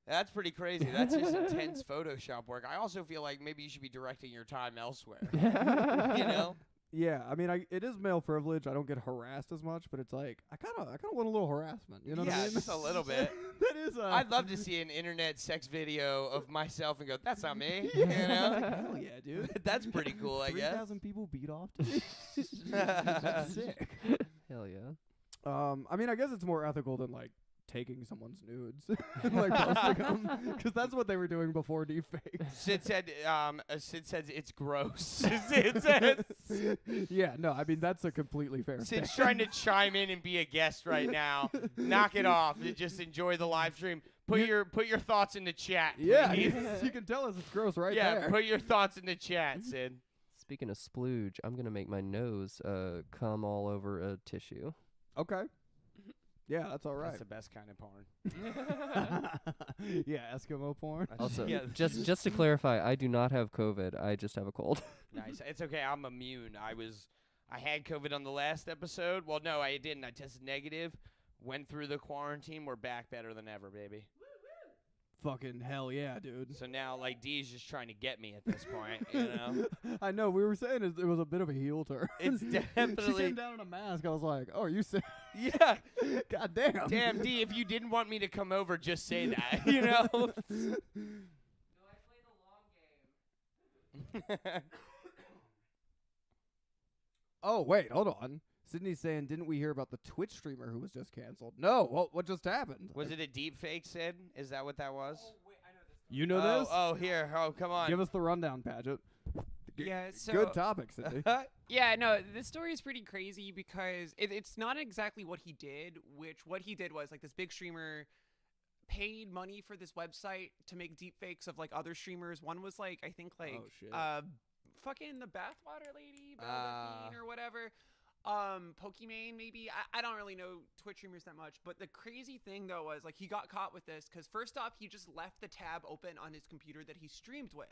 that's pretty crazy. That's just intense Photoshop work. I also feel like maybe you should be directing your time elsewhere. You know? Yeah, I mean, it is male privilege. I don't get harassed as much, but it's like I kind of want a little harassment. You know what I Yeah, mean? just a little bit. That is. I'd love to see an internet sex video of myself and go, that's not me. You know? Hell yeah, dude. That's pretty cool, I guess. 3,000 people beat off to me. That's sick. Hell yeah. I mean, I guess it's more ethical than like taking someone's nudes and like posting them, because that's what they were doing before deepfake. Sid said it's gross. Sid says, Yeah, no, I mean that's a completely fair. Sid's stand. trying to chime in and be a guest right now. Knock it off. Just enjoy the live stream. Put your thoughts in the chat. Yeah, please. you can tell us it's gross right yeah, there. put your thoughts in the chat, Sid. Speaking of splooge, I'm gonna make my nose come all over a tissue. Okay. Yeah, that's all right. That's the best kind of porn. Yeah, Eskimo porn. Also, Yeah. just to clarify, I do not have COVID. I just have a cold. Nice. It's okay. I'm immune. I had COVID on the last episode. Well, no, I didn't. I tested negative. Went through the quarantine. We're back better than ever, baby. Fucking hell yeah, dude. So now, like, Dee's just trying to get me at this point, you know? I know. We were saying it was a bit of a heel turn. It's She definitely... came down in a mask. I was like, oh, are you sick? Yeah. God damn. Damn, Dee, if you didn't want me to come over, just say that, you know? No, I play the long game. Oh, wait, hold on. Sydney's saying, didn't we hear about the Twitch streamer who was just canceled? No, what just happened? Was it a deep fake, Sid? Is that what that was? You know oh, this? Oh, here. Oh, come on. Give us the rundown, Paget. Yeah, so Good topic, Cindy. yeah, no, this story is pretty crazy because it's not exactly what he did. What he did was like this big streamer paid money for this website to make deepfakes of like other streamers. One was like I think like Oh, shit. fucking the bathwater lady, Belvin or whatever. Pokimane maybe. I don't really know Twitch streamers that much, but the crazy thing though was like he got caught with this because first off he just left the tab open on his computer that he streamed with.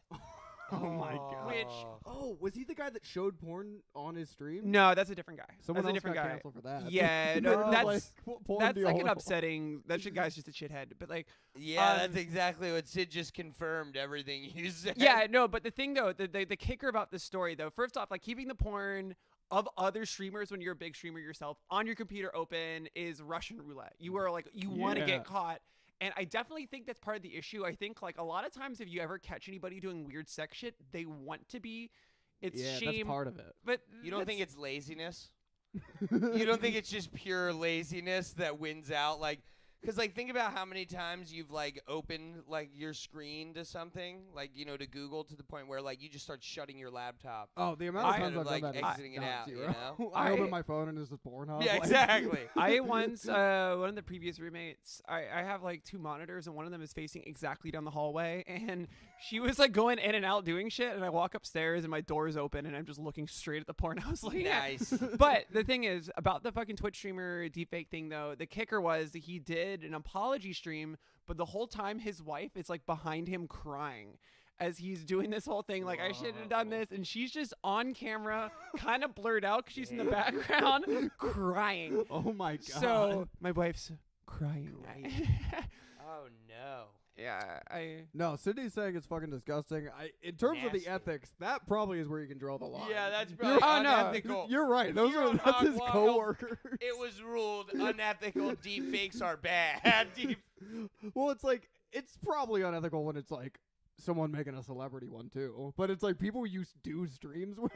Oh my god. Which Oh, was he the guy that showed porn on his stream? no, that's a different guy. Someone that's else a different got guy. canceled for that. Yeah, no, that's like, what porn that's do like y'all an know? upsetting. That shit guy's just a shithead. But like, Yeah, that's exactly what Sid just confirmed. Everything you said. yeah, no. But the thing though, the kicker about this story though, first off, like keeping the porn of other streamers when you're a big streamer yourself on your computer open is Russian roulette. You are like you want to Yeah. get caught. And I definitely think that's part of the issue. I think like a lot of times if you ever catch anybody doing weird sex shit, they want to be. It's Yeah, shame. that's part of it. But You don't think that's- it's laziness? You don't think it's just pure laziness that wins out? Like, because like think about how many times you've like opened like your screen to something, like to Google to the point where like you just start shutting your laptop. Oh, the amount of I- times I've like done that is exiting it not out, you zero. know? I open I- my phone and there's a Pornhub. Yeah, like- exactly. I once, one of the previous roommates, I have like two monitors and one of them is facing exactly down the hallway and she was like going in and out doing shit and I walk upstairs and my door is open and I'm just looking straight at the porn I was looking at. Nice. But the thing is about the fucking Twitch streamer deepfake thing though, the kicker was that he did an apology stream, but the whole time his wife is like behind him crying as he's doing this whole thing. Like, I shouldn't have done this. And she's just on camera, kind of blurred out because she's in the background crying. Oh my god. So my wife's crying. Oh no. Yeah, No, Sydney's saying it's fucking disgusting. In terms of the Nasty. ethics, that probably is where you can draw the line. Yeah, that's You're- probably Oh, no. unethical. You're right. Those You're are on that's his Hog Wild. coworkers. It was ruled unethical. Deep fakes are bad. Well, it's like it's probably unethical when it's like someone making a celebrity one too. But it's like people you do streams with.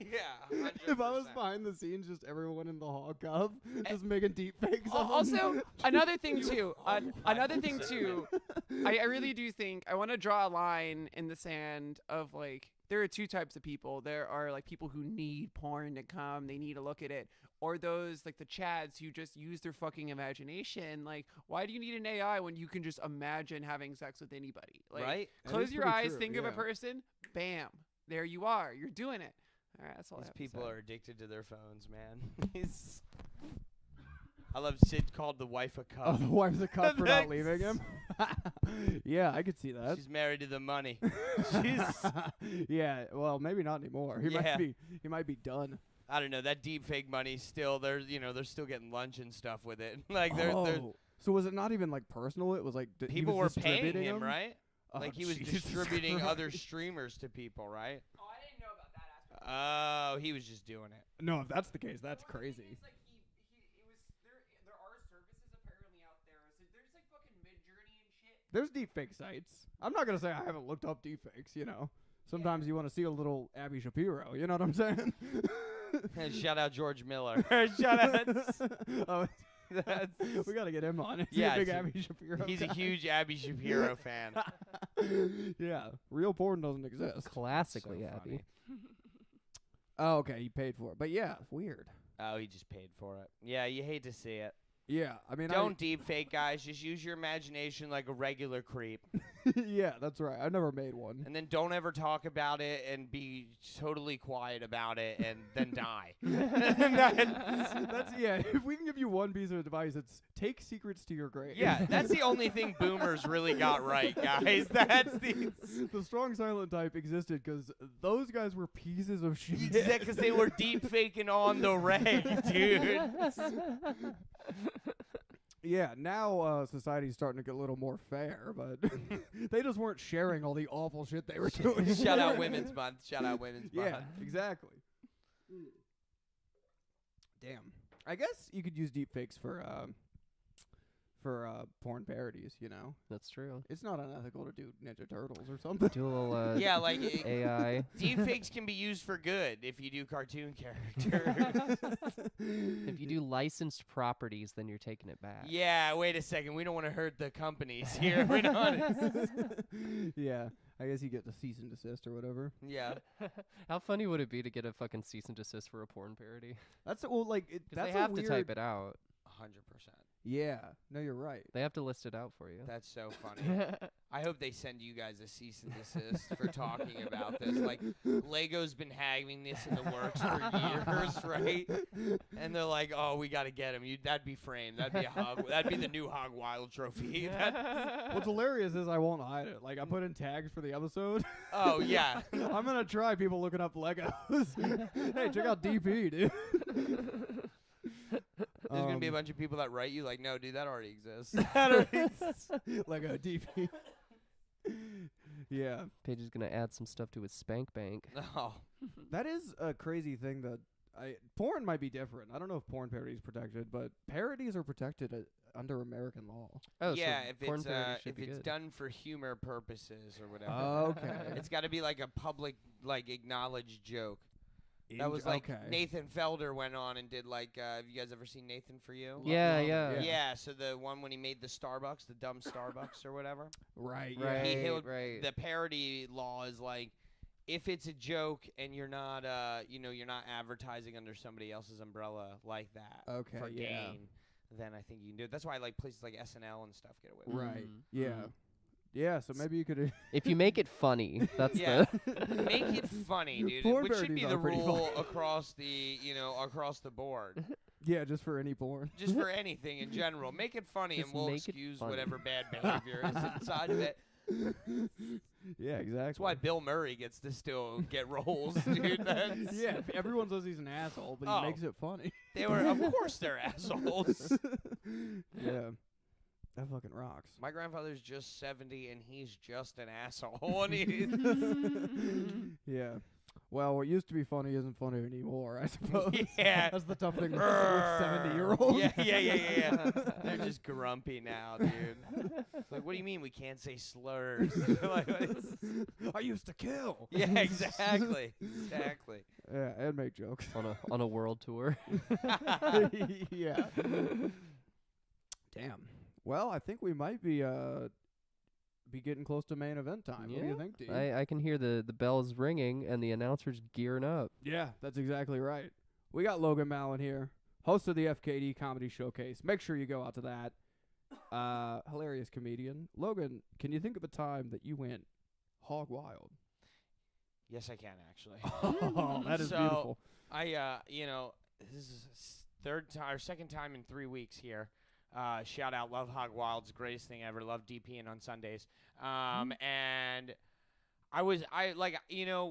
Yeah. 100%. If I was behind the scenes, just everyone in the HOG Cup just making deep fakes. also another thing too. Another thing too. I really do think I want to draw a line in the sand of like there are two types of people. There are like people who need porn to come, they need to look at it, or those like the chads who just use their fucking imagination. Like, why do you need an AI when you can just imagine having sex with anybody? Like, Right? That close is your pretty eyes, true, think of a yeah. person, bam, there you are. You're doing it. All right, that's all I These have people to say. are addicted to their phones, man. I love Sid called the wife a Oh, cup. the wife's a cup for not leaving him. Yeah, I could see that. She's married to the money. Yeah, well, maybe not anymore. Yeah. He might be done. I don't know. That deep fake money still, they're still getting lunch and stuff with it. Like they're So was it not even like personal? It was like he people was were paying distributing him, them? right? Oh, Like he was Jesus distributing Christ. other streamers to people, right? Oh, I didn't know about that aspect. Oh, he was just doing it. No, if that's the case, that's crazy. It's like there are services apparently out there. So there's like fucking Midjourney and shit. There's deepfake sites. I'm not gonna say I haven't looked up deepfakes. Sometimes you want to see a little Abby Shapiro. You know what I'm saying? Shout out George Miller. Shout out. Oh, That's- we gotta get him on. He's Yeah, a big it's a- Abby Shapiro. He's a guy. huge Abby Shapiro fan. Yeah, real porn doesn't exist. Classically So happy. funny. Oh, okay, he paid for it, but yeah, weird. Oh, he just paid for it. Yeah, you hate to see it. Yeah, I mean, Don't deep fake, guys. Just use your imagination like a regular creep. yeah, that's right. I've never made one. And then don't ever talk about it and be totally quiet about it and then die. That's yeah. If we can give you one piece of advice, it's take secrets to your grave. Yeah, that's the only thing boomers really got right, guys. That's the The strong silent type existed because those guys were pieces of shit. because they were deep faking on the Ray, dude. Yeah, now society's starting to get a little more fair, but they just weren't sharing all the awful shit they were doing. Shout out Women's Month. Shout out Women's Yeah, Month. exactly. Damn. I guess you could use deepfakes for porn parodies. You know, That's true. it's not unethical to do Ninja Turtles or something. Do a little Yeah, like AI. deepfakes can be used for good if you do cartoon characters. If you do licensed properties, then you're taking it back. Yeah, wait a second. We don't want to hurt the companies here. We don't wanna- Yeah, I guess you get the cease and desist or whatever. Yeah. How funny would it be to get a fucking cease and desist for a porn parody? That's well, like 'Cause that's they have a weird, to type it out. 100%. Yeah, no, you're right. They have to list it out for you. That's so funny. I hope they send you guys a cease and desist for talking about this. Like, Lego's been having this in the works for years, right? And they're like, "Oh, we got to get him. That'd be framed. That'd be a hog. That'd be the new Hog Wild trophy." What's hilarious is I won't hide it. Like I put in tags for the episode. Oh yeah. I'm gonna try people looking up Legos. Hey, check out DP, dude. There's gonna be a bunch of people that write you like, "No, dude, that already exists." Lego DP. Yeah, Paige is gonna add some stuff to his spank bank. Oh. that is a crazy thing that porn might be different. I don't know if porn parody is protected, but parodies are protected under American law. Oh, Yeah, so if porn it's parody should be good. done for humor purposes or whatever. Okay. It's got to be like a public, like, acknowledged joke. That was like Nathan Felder went on and did like. Have you guys ever seen Nathan For You? Yeah, yeah. Yeah. So the one when he made the Starbucks, the dumb Starbucks or whatever. Right. Right, He the parody law is like, if it's a joke and you're not, you're not advertising under somebody else's umbrella like that Okay, for yeah. gain, then I think you can do it. That's why like places like SNL and stuff get away with it. Right. Yeah. Yeah. So maybe you could. If you make it funny, that's Yeah. the. Make it funny, dude. Porn Which should be parodies the are pretty rule funny. across the board. Yeah, just for any porn. Just for anything in general. Make it funny Just and we'll make it excuse funny. whatever bad behavior is inside of it. Yeah, exactly. That's why Bill Murray gets to still get roles, dude. That's, Yeah, everyone says he's an asshole, but Oh. he makes it funny. of course they're assholes. Yeah, that fucking rocks. My grandfather's just 70 and he's just an asshole. And he's Yeah. Well, what used to be funny isn't funny anymore, I suppose. Yeah. That's the tough thing with 70-year-olds. Yeah. They're just grumpy now, dude. It's like, what do you mean we can't say slurs? Like, what is- I used to kill. yeah, exactly. Exactly. Yeah, and make jokes. on a world tour. Yeah. Damn. Well, I think we might be getting close to main event time. What do you think, Dee? I can hear the bells ringing and the announcers gearing up. Yeah, that's exactly right. We got Logan Malin here, host of the FKD Comedy Showcase. Make sure you go out to that. Hilarious comedian. Logan, can you think of a time that you went hog wild? Yes, I can, actually. Oh, that is So, beautiful. This is second time in 3 weeks here. Shout out, love Hog Wild's greatest thing ever. Love DPing on Sundays. And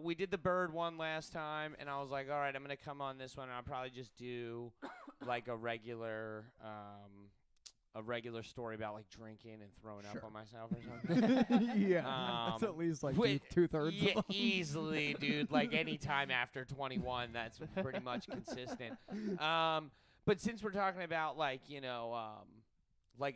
we did the bird one last time, and I was like, all right, I'm gonna come on this one, and I'll probably just do like a regular story about like drinking and throwing up on myself or something. Yeah, that's at least like with- 2/3. Yeah, easily, dude. Like any time after 21, that's pretty much consistent. But since we're talking about like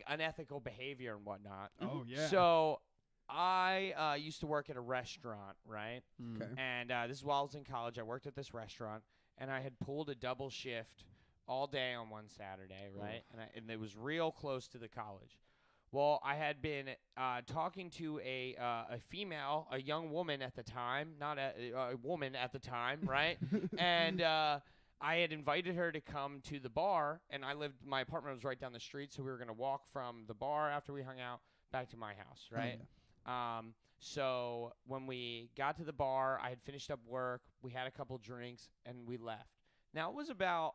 unethical behavior and whatnot, Oh yeah. so I used to work at a restaurant, right? Okay. And this is while I was in college. I worked at this restaurant, and I had pulled a double shift all day on one Saturday, right? And it was real close to the college. Well, I had been talking to a young woman at the time, not a woman at the time, right? And I had invited her to come to the bar, and my apartment was right down the street, so we were going to walk from the bar after we hung out back to my house, right? So when we got to the bar, I had finished up work, we had a couple drinks, and we left. Now, it was about,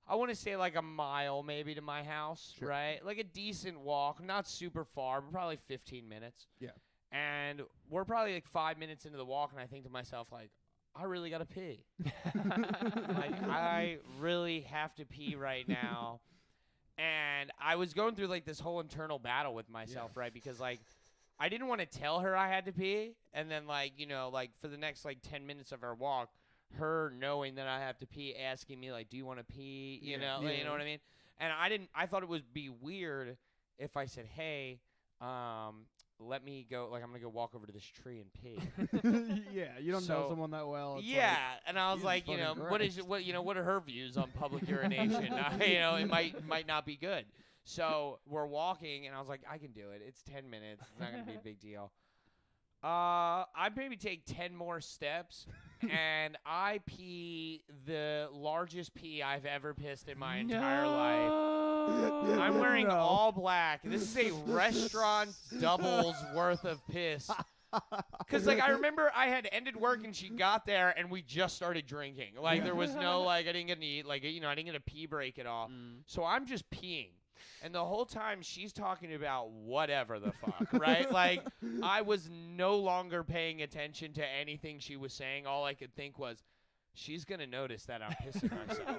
I want to say like a mile maybe to my house, right? Like a decent walk, not super far, but probably 15 minutes. Yeah. And we're probably like 5 minutes into the walk, and I think to myself, like, I really got to pee. Like, I really have to pee right now. And I was going through like this whole internal battle with myself, right? Because like, I didn't want to tell her I had to pee. And then like, for the next like 10 minutes of our walk, her knowing that I have to pee, asking me like, do you want to pee? You know what I mean? And I thought it would be weird if I said, hey, let me go, like, I'm going to go walk over to this tree and pee. Yeah, you don't know someone that well. It's Yeah, and I was Jesus like, you know, fucking what are her views on public urination? You know, it might not be good. So we're walking, and I was like, I can do it. It's 10 minutes. It's not going to be a big deal. I maybe take 10 more steps, and I pee the largest pee I've ever pissed in my entire life. I'm wearing all black. This is a restaurant double's worth of piss. Because, like, I remember I had ended work and she got there and we just started drinking. Like, there was no, like, I didn't get any, like, you know, I didn't get a pee break at all. So I'm just peeing. And the whole time she's talking about whatever the fuck, right? Like, I was no longer paying attention to anything she was saying. All I could think was, she's going to notice that I'm pissing myself.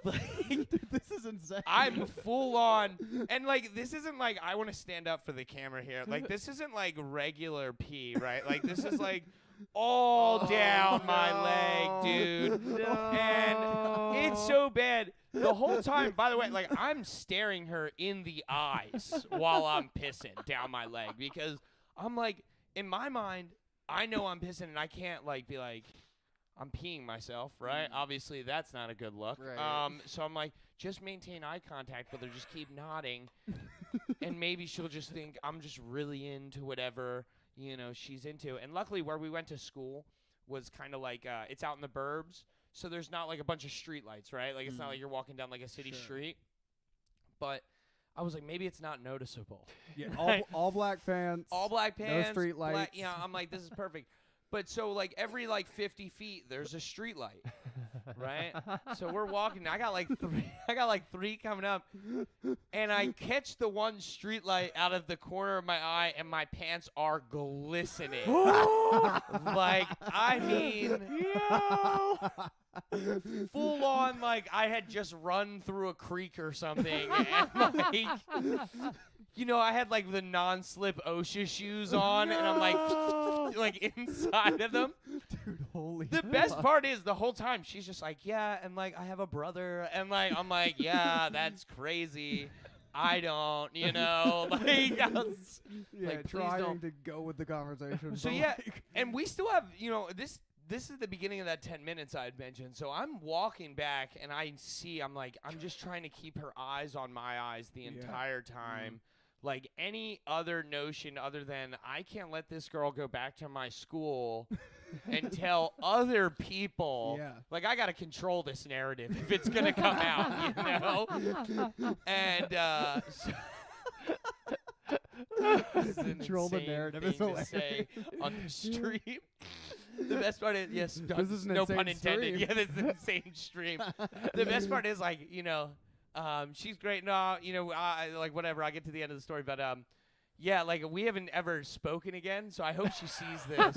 like, this is insane. I'm full on. And, like, this isn't like, I want to stand up for the camera here. Like, this isn't like regular pee, right? Like, this is like all down my leg, dude. And it's so bad. The whole time, by the way, like, I'm staring her in the eyes while I'm pissing down my leg because I'm like, in my mind, I know I'm pissing and I can't, like, be like, I'm peeing myself, right? Obviously, that's not a good look. Right. So I'm like, just maintain eye contact with her. Just keep nodding. And maybe she'll just think I'm just really into whatever, you know, she's into. And luckily, where we went to school was kind of like, it's out in the burbs. So there's not, like, a bunch of street lights, right? Like, it's not like you're walking down, like, a city street. But I was like, maybe it's not noticeable. Yeah, all black pants. All black pants. No street lights. Yeah, I'm like, this is perfect. But so, like, every, like, 50 feet, there's a street light, right? So we're walking. I got like three coming up, and I catch the one street light out of the corner of my eye, and my pants are glistening. Like, I mean, full on, like, I had just run through a creek or something, and, like, you know, I had, like, the non-slip OSHA shoes on, and I'm like inside of them. Dude, holy The best part is the whole time she's just like, yeah, and, like, I have a brother, and, like, I'm like, yeah, that's crazy. I don't, you know, like, I was, yeah, like, please trying don't. to go with the conversation. So but, yeah, like, and we still have, you know, this is the beginning of that 10 minutes I had mentioned. So I'm walking back, and I'm just trying to keep her eyes on my eyes the entire time. Like, any other notion other than I can't let this girl go back to my school and tell other people. Yeah. Like, I got to control this narrative if it's going to come out, you know? And this is an Control the insane narrative. thing It's to hilarious. say on the stream. The best part is, yes, This is an no insane pun intended. stream. Yeah, this is an insane stream. The best part is, like, you know, she's great. No, you know, like, whatever. I'll get to the end of the story. But, yeah, like, we haven't ever spoken again, so I hope she sees this.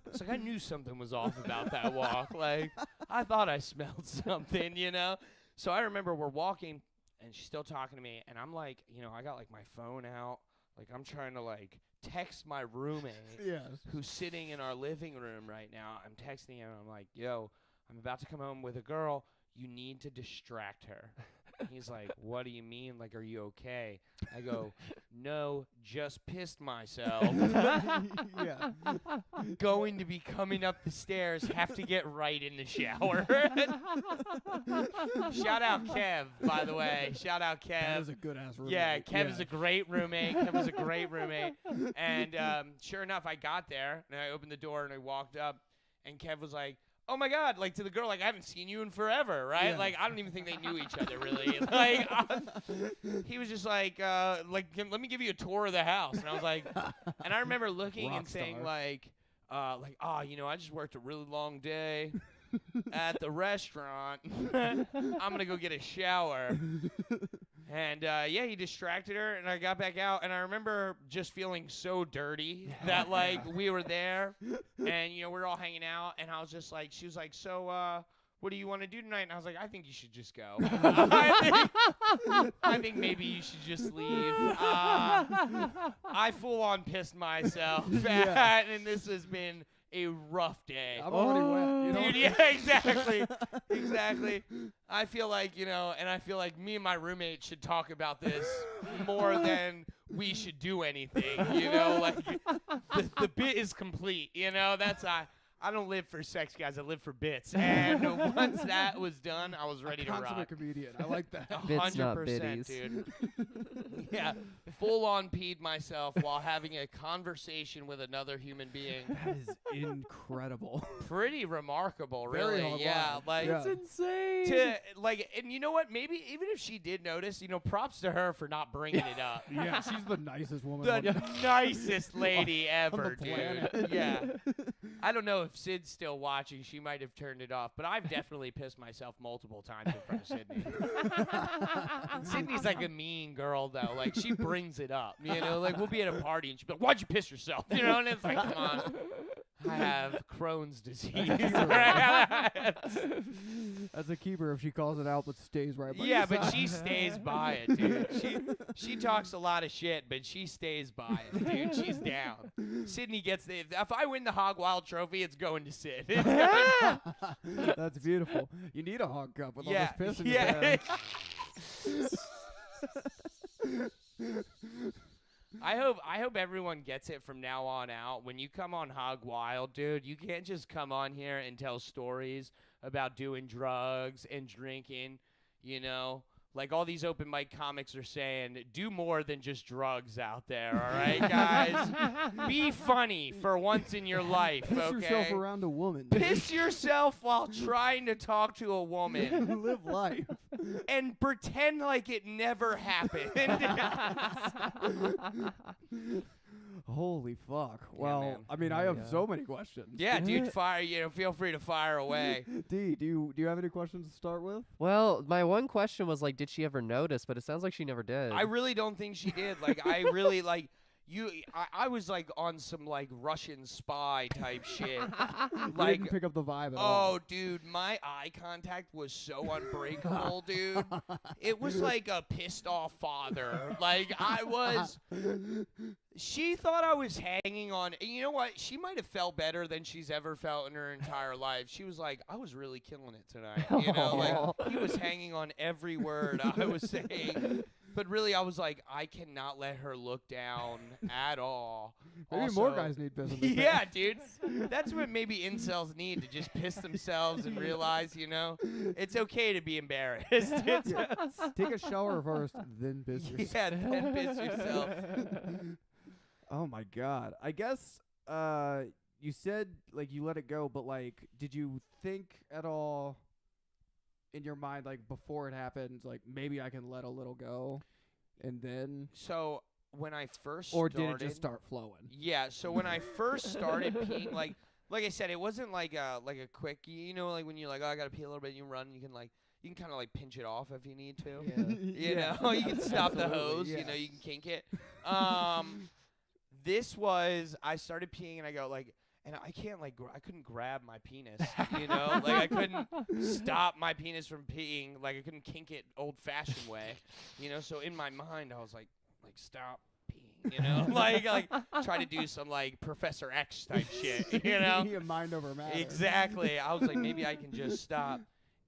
It's like, I knew something was off about that walk. Like, I thought I smelled something, you know? So I remember we're walking, and she's still talking to me, and I'm like, you know, I got, like, my phone out. Like, I'm trying to, like, text my roommate who's sitting in our living room right now. I'm texting him, and I'm like, yo, I'm about to come home with a girl. You need to distract her. He's like, what do you mean? Like, are you okay? I go, no, just pissed myself. Yeah. Going to be coming up the stairs, have to get right in the shower. Shout out Kev, by the way. Shout out Kev. That is a good ass roommate. Yeah, Kev is a great roommate. Kev was a great roommate. And sure enough, I got there, and I opened the door, and I walked up, and Kev was like, oh, my God, like, to the girl, like, I haven't seen you in forever, right? Yeah. Like, I don't even think they knew each other, really. Like, he was just like, let me give you a tour of the house. And I was like, and I remember looking Rock and saying, star. like, you know, I just worked a really long day at the restaurant. I'm going to go get a shower. And, yeah, he distracted her, and I got back out, and I remember just feeling so dirty that, like, we were there, and, you know, we were all hanging out, and I was just like, she was like, so, what do you want to do tonight? And I was like, I think you should just go. I think maybe you should just leave. I full-on pissed myself, and this has been a rough day. I'm already wet. You know? Dude, yeah, exactly. Exactly. I feel like, and I feel like me and my roommate should talk about this more than we should do anything, like the bit is complete, that's I don't live for sex, guys. I live for bits. And once that was done, I was ready to rock. Consummate comedian. I like that. Bits, not 100%, biddies. dude. Yeah, full on peed myself while having a conversation with another human being. That is incredible. Pretty remarkable, Very really. hard Yeah, line. like Yeah. It's insane. and you know what? Maybe even if she did notice, props to her for not bringing it up. Yeah, she's the nicest woman. The nicest lady ever, the dude. planet. Yeah. I don't know if Sid's still watching. She might have turned it off, but I've definitely pissed myself multiple times in front of Sydney. Sydney's like a mean girl, though. Like, she brings it up, Like, we'll be at a party, and she'll be like, why'd you piss yourself? And it's like, come on. I have Crohn's disease. That's a keeper if she calls it out, but stays right by Yeah, your but side. she stays by it, dude. She talks a lot of shit, but she stays by it, dude. She's down. Sydney gets the. If I win the Hog Wild trophy, it's going to Sid. It's going That's beautiful. You need a hog cup with yeah, all this piss in yeah. your pants. I hope everyone gets it from now on out. When you come on Hog Wild, dude, you can't just come on here and tell stories about doing drugs and drinking, Like all these open mic comics are saying, do more than just drugs out there, all right, guys? Be funny for once in your life, Piss okay? yourself around a woman. Piss yourself while trying to talk to a woman Live life. and pretend like it never happened. Holy fuck. Well, man. I mean, I have so many questions. Yeah, dude, feel free to fire away. Dee, do you have any questions to start with? Well, my one question was like, did she ever notice? But it sounds like she never did. I really don't think she did. Like, I really, like, I was, like, on some, like, Russian spy type shit. I Like, didn't pick up the vibe at all. oh, dude, my eye contact was so unbreakable, dude. It was like a pissed off father. Like, she thought I was hanging on. And you know what? She might have felt better than she's ever felt in her entire life. She was like, I was really killing it tonight. Like, he was hanging on every word I was saying. But really, I was like, I cannot let her look down at all. Maybe Also, more guys need piss in their yeah, pants. dude. That's what maybe incels need, to just piss themselves and realize, it's okay to be embarrassed. Take a shower first, then piss yourself. Yeah, then piss yourself. Oh my god. I guess you said like you let it go, but like did you think at all in your mind like before it happened like maybe I can let a little go and then So when I first or started, did it just start flowing? Yeah, so when I first started peeing, like I said, it wasn't like a quick, like when you're like, oh, I gotta pee a little bit, you run, you can kind of like pinch it off if you need to. Yeah. You can stop the hose, Absolutely, yeah. you can kink it. I started peeing and I go like, and I can't like, I couldn't grab my penis, like I couldn't stop my penis from peeing, like I couldn't kink it old-fashioned way, so in my mind I was like stop peeing, like try to do some like Professor X type shit, Mind over matter. Exactly. I was like, maybe I can just stop.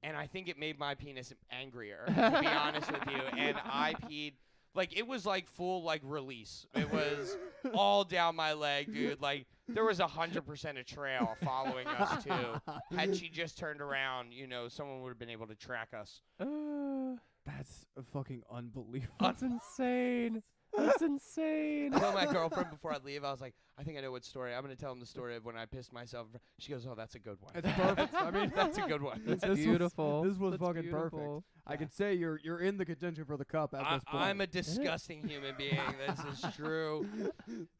And I think it made my penis angrier, to be honest with you. And I peed. Like, it was, like, full, like, release. It was all down my leg, dude. Like, there was 100% a trail following us, too. Had she just turned around, someone would have been able to track us. That's fucking unbelievable. That's insane. That's insane. I told my girlfriend before I leave, I was like, I think I know what story. I'm going to tell him the story of when I pissed myself. She goes, oh, that's a good one. It's perfect. I mean, That's a good one. That's This beautiful. this was That's fucking beautiful. perfect. I can say you're in the contention for the cup at this point. I'm a disgusting human being. This is true.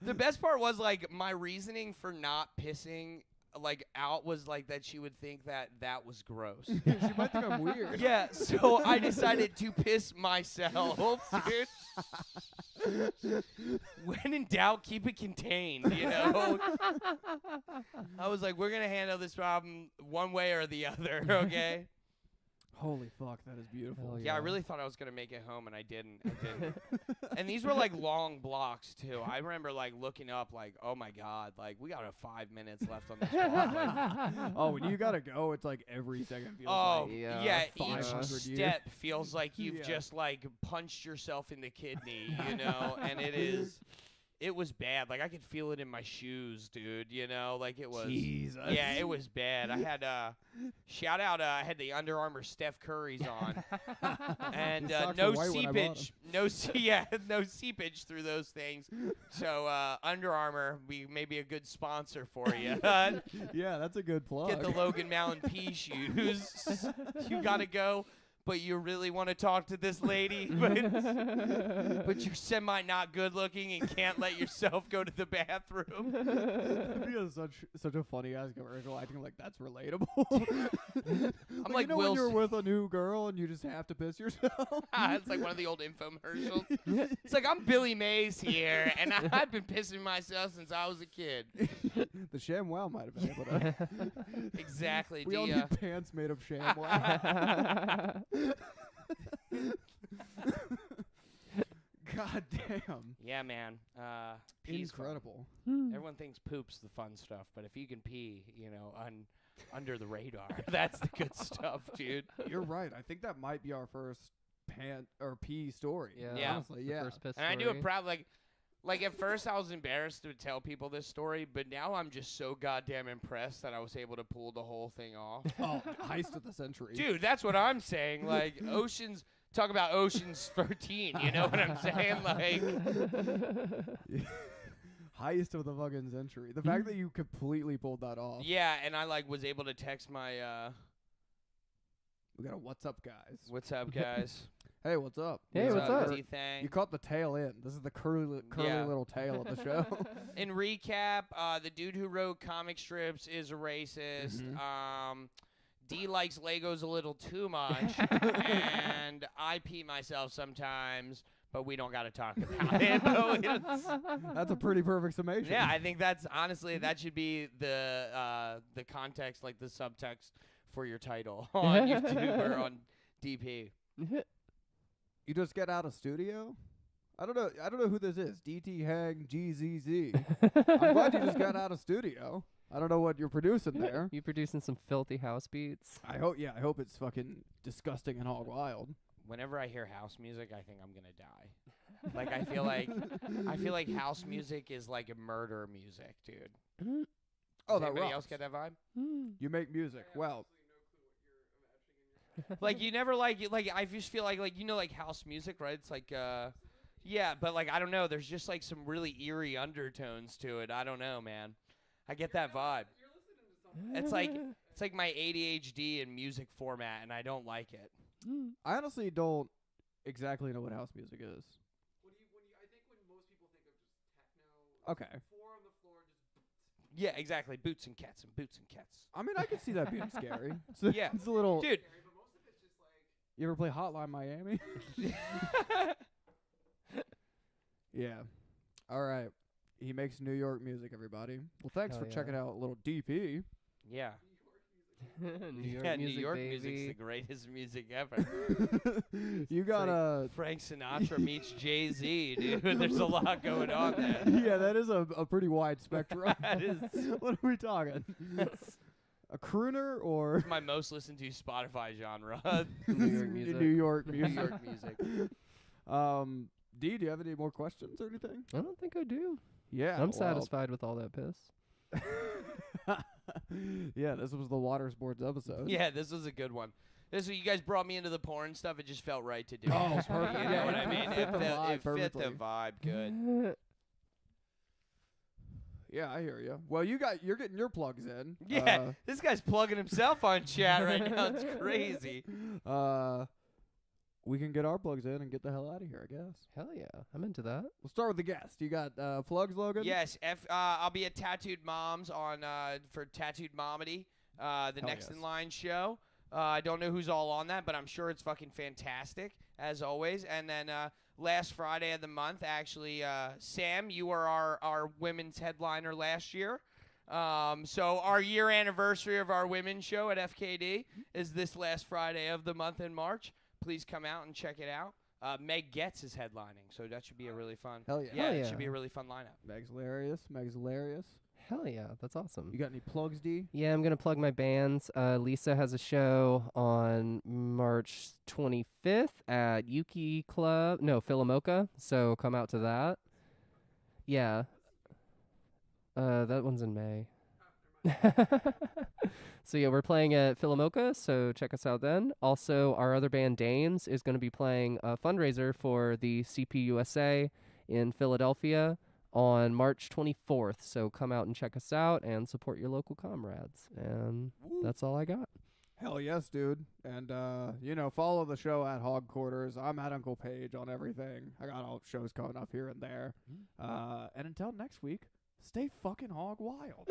The best part was, like, my reasoning for not pissing, like, out was, like, that she would think that was gross. She might think I'm weird. Yeah, so I decided to piss myself, dude. When in doubt, keep it contained, I was like, we're going to handle this problem one way or the other, okay? Holy fuck, that is beautiful. Hell Yeah, I Yeah. really thought I was gonna make it home, and I didn't. And these were like long blocks too. I remember like looking up, like, oh my god, like we got 5 minutes left on this walk. Like, Oh, when you gotta go, it's like every second feels oh like Yeah, each 500 years. step feels like you've Yeah. just like punched yourself in the kidney, you know. And it was bad. Like I could feel it in my shoes, dude. You know, like it was. Jesus. Yeah, it was bad. I had shout out. I had the Under Armour Steph Curry's on, and Your socks no were white when I bought 'em. seepage, no seepage through those things. So Under Armour, we may be a good sponsor for you. Yeah, that's a good plug. Get the Logan Malin P shoes. You gotta go, but you really want to talk to this lady, but you're semi not good looking and can't let yourself go to the bathroom. That'd be such a funny ass commercial. I think like that's relatable. I'm like you know Will. when you're with a new girl and you just have to piss yourself. It's like one of the old infomercials. It's like, I'm Billy Mays here, and I've been pissing myself since I was a kid. The ShamWow might have been able to. Exactly. We all The, need pants made of ShamWow. God damn. yeah, man. Pee's fun. Incredible. Everyone thinks poop's the fun stuff, but if you can pee, you know, under the radar, that's the good stuff, dude. You're right. I think that might be our first pee story. Yeah. Honestly, The yeah. first piss And I do story. it proud. Like at first I was embarrassed to tell people this story, but now I'm just so goddamn impressed that I was able to pull the whole thing off. Oh, heist of the century. Dude, that's what I'm saying. Like talk about Ocean's 13, you know what I'm saying? Like, Heist of the fucking century. The fact that you completely pulled that off. yeah, and I like was able to text my We got a what's up, guys. what's up, guys? Hey, what's up? Hey, what's up? D thing. You caught the tail end. This is the curly Yeah. little tail of the show. In recap, the dude who wrote comic strips is a racist. D likes Legos a little too much, and I pee myself sometimes, but we don't got to talk about it. That's a pretty perfect summation. Yeah, I think that's honestly that should be the context, like the subtext for your title on YouTube or on DP. You just get out of studio? I don't know who this is. DT Hang GZZ. I'm glad you just got out of studio. I don't know what you're producing there. You producing some filthy house beats? I hope it's fucking disgusting and hog wild. Whenever I hear house music, I think I'm gonna die. Like I feel like house music is like a murder music, dude. Oh, Does that anybody rocks. else get that vibe? You make music. Well, Like you never like I just feel like you know like house music, right? It's like yeah, but like I don't know, there's just like some really eerie undertones to it. I don't know, man. I get that vibe. It's like my ADHD in music format, and I don't like it. I honestly don't exactly know what house music is. I think when most people think of just techno, Okay. four on the floor, just Yeah, exactly. Boots and cats and boots and cats. I mean, I could see that being scary. So Yeah. It's a little. Dude, but most of it's just like You ever play Hotline Miami? Yeah. All right. He makes New York music, everybody. Well, thanks Hell for yeah. checking out a little DP. yeah. New York Yeah, music, New York baby. music's the greatest music ever. You got Frank Sinatra meets Jay-Z, dude. There's a lot going on there. yeah, that is a pretty wide spectrum. That is What are we talking? A crooner or my most listened to Spotify genre. New York music. New York New music? York music. Dee, do you have any more questions or anything? I don't think I do. Yeah, I'm well, satisfied with all that piss. Yeah, this was the water sports episode. Yeah, this was a good one. This you guys brought me into the porn stuff. It just felt right to do. Oh, it. perfect. You know Yeah, what it I mean? fit the vibe It fit the perfectly. vibe good. Yeah, I hear you. Well, you're getting your plugs in. Yeah, this guy's plugging himself on chat right now. It's crazy. We can get our plugs in and get the hell out of here, I guess. Hell yeah, I'm into that. We'll start with the guest. You got plugs, Logan? Yes, I'll be at Tattooed Moms on for Tattooed Momedy, the Hell next yes. in line show. I don't know who's all on that, but I'm sure it's fucking fantastic as always. And then last Friday of the month, actually, Sam, you were our women's headliner last year. So our year anniversary of our women's show at FKD is this last Friday of the month in March. Please come out and check it out. Meg Getz is headlining, so that should be a really fun. Hell yeah. Yeah, Hell it yeah. should be a really fun lineup. Meg's hilarious. Meg's hilarious. Hell yeah, that's awesome. You got any plugs, D? Yeah, I'm going to plug my bands. Lisa has a show on March 25th at Yuki Club. No, Philomoka. So come out to that. Yeah. That one's in May. So yeah, we're playing at Philomoka, so check us out then. Also, our other band, Danes, is going to be playing a fundraiser for the CPUSA in Philadelphia on March 24th. So come out and check us out and support your local comrades. And that's all I got. Hell yes, dude. And, follow the show at Hog Quarters. I'm at Uncle Paige on everything. I got all shows coming up here and there. And until next week, stay fucking hog wild.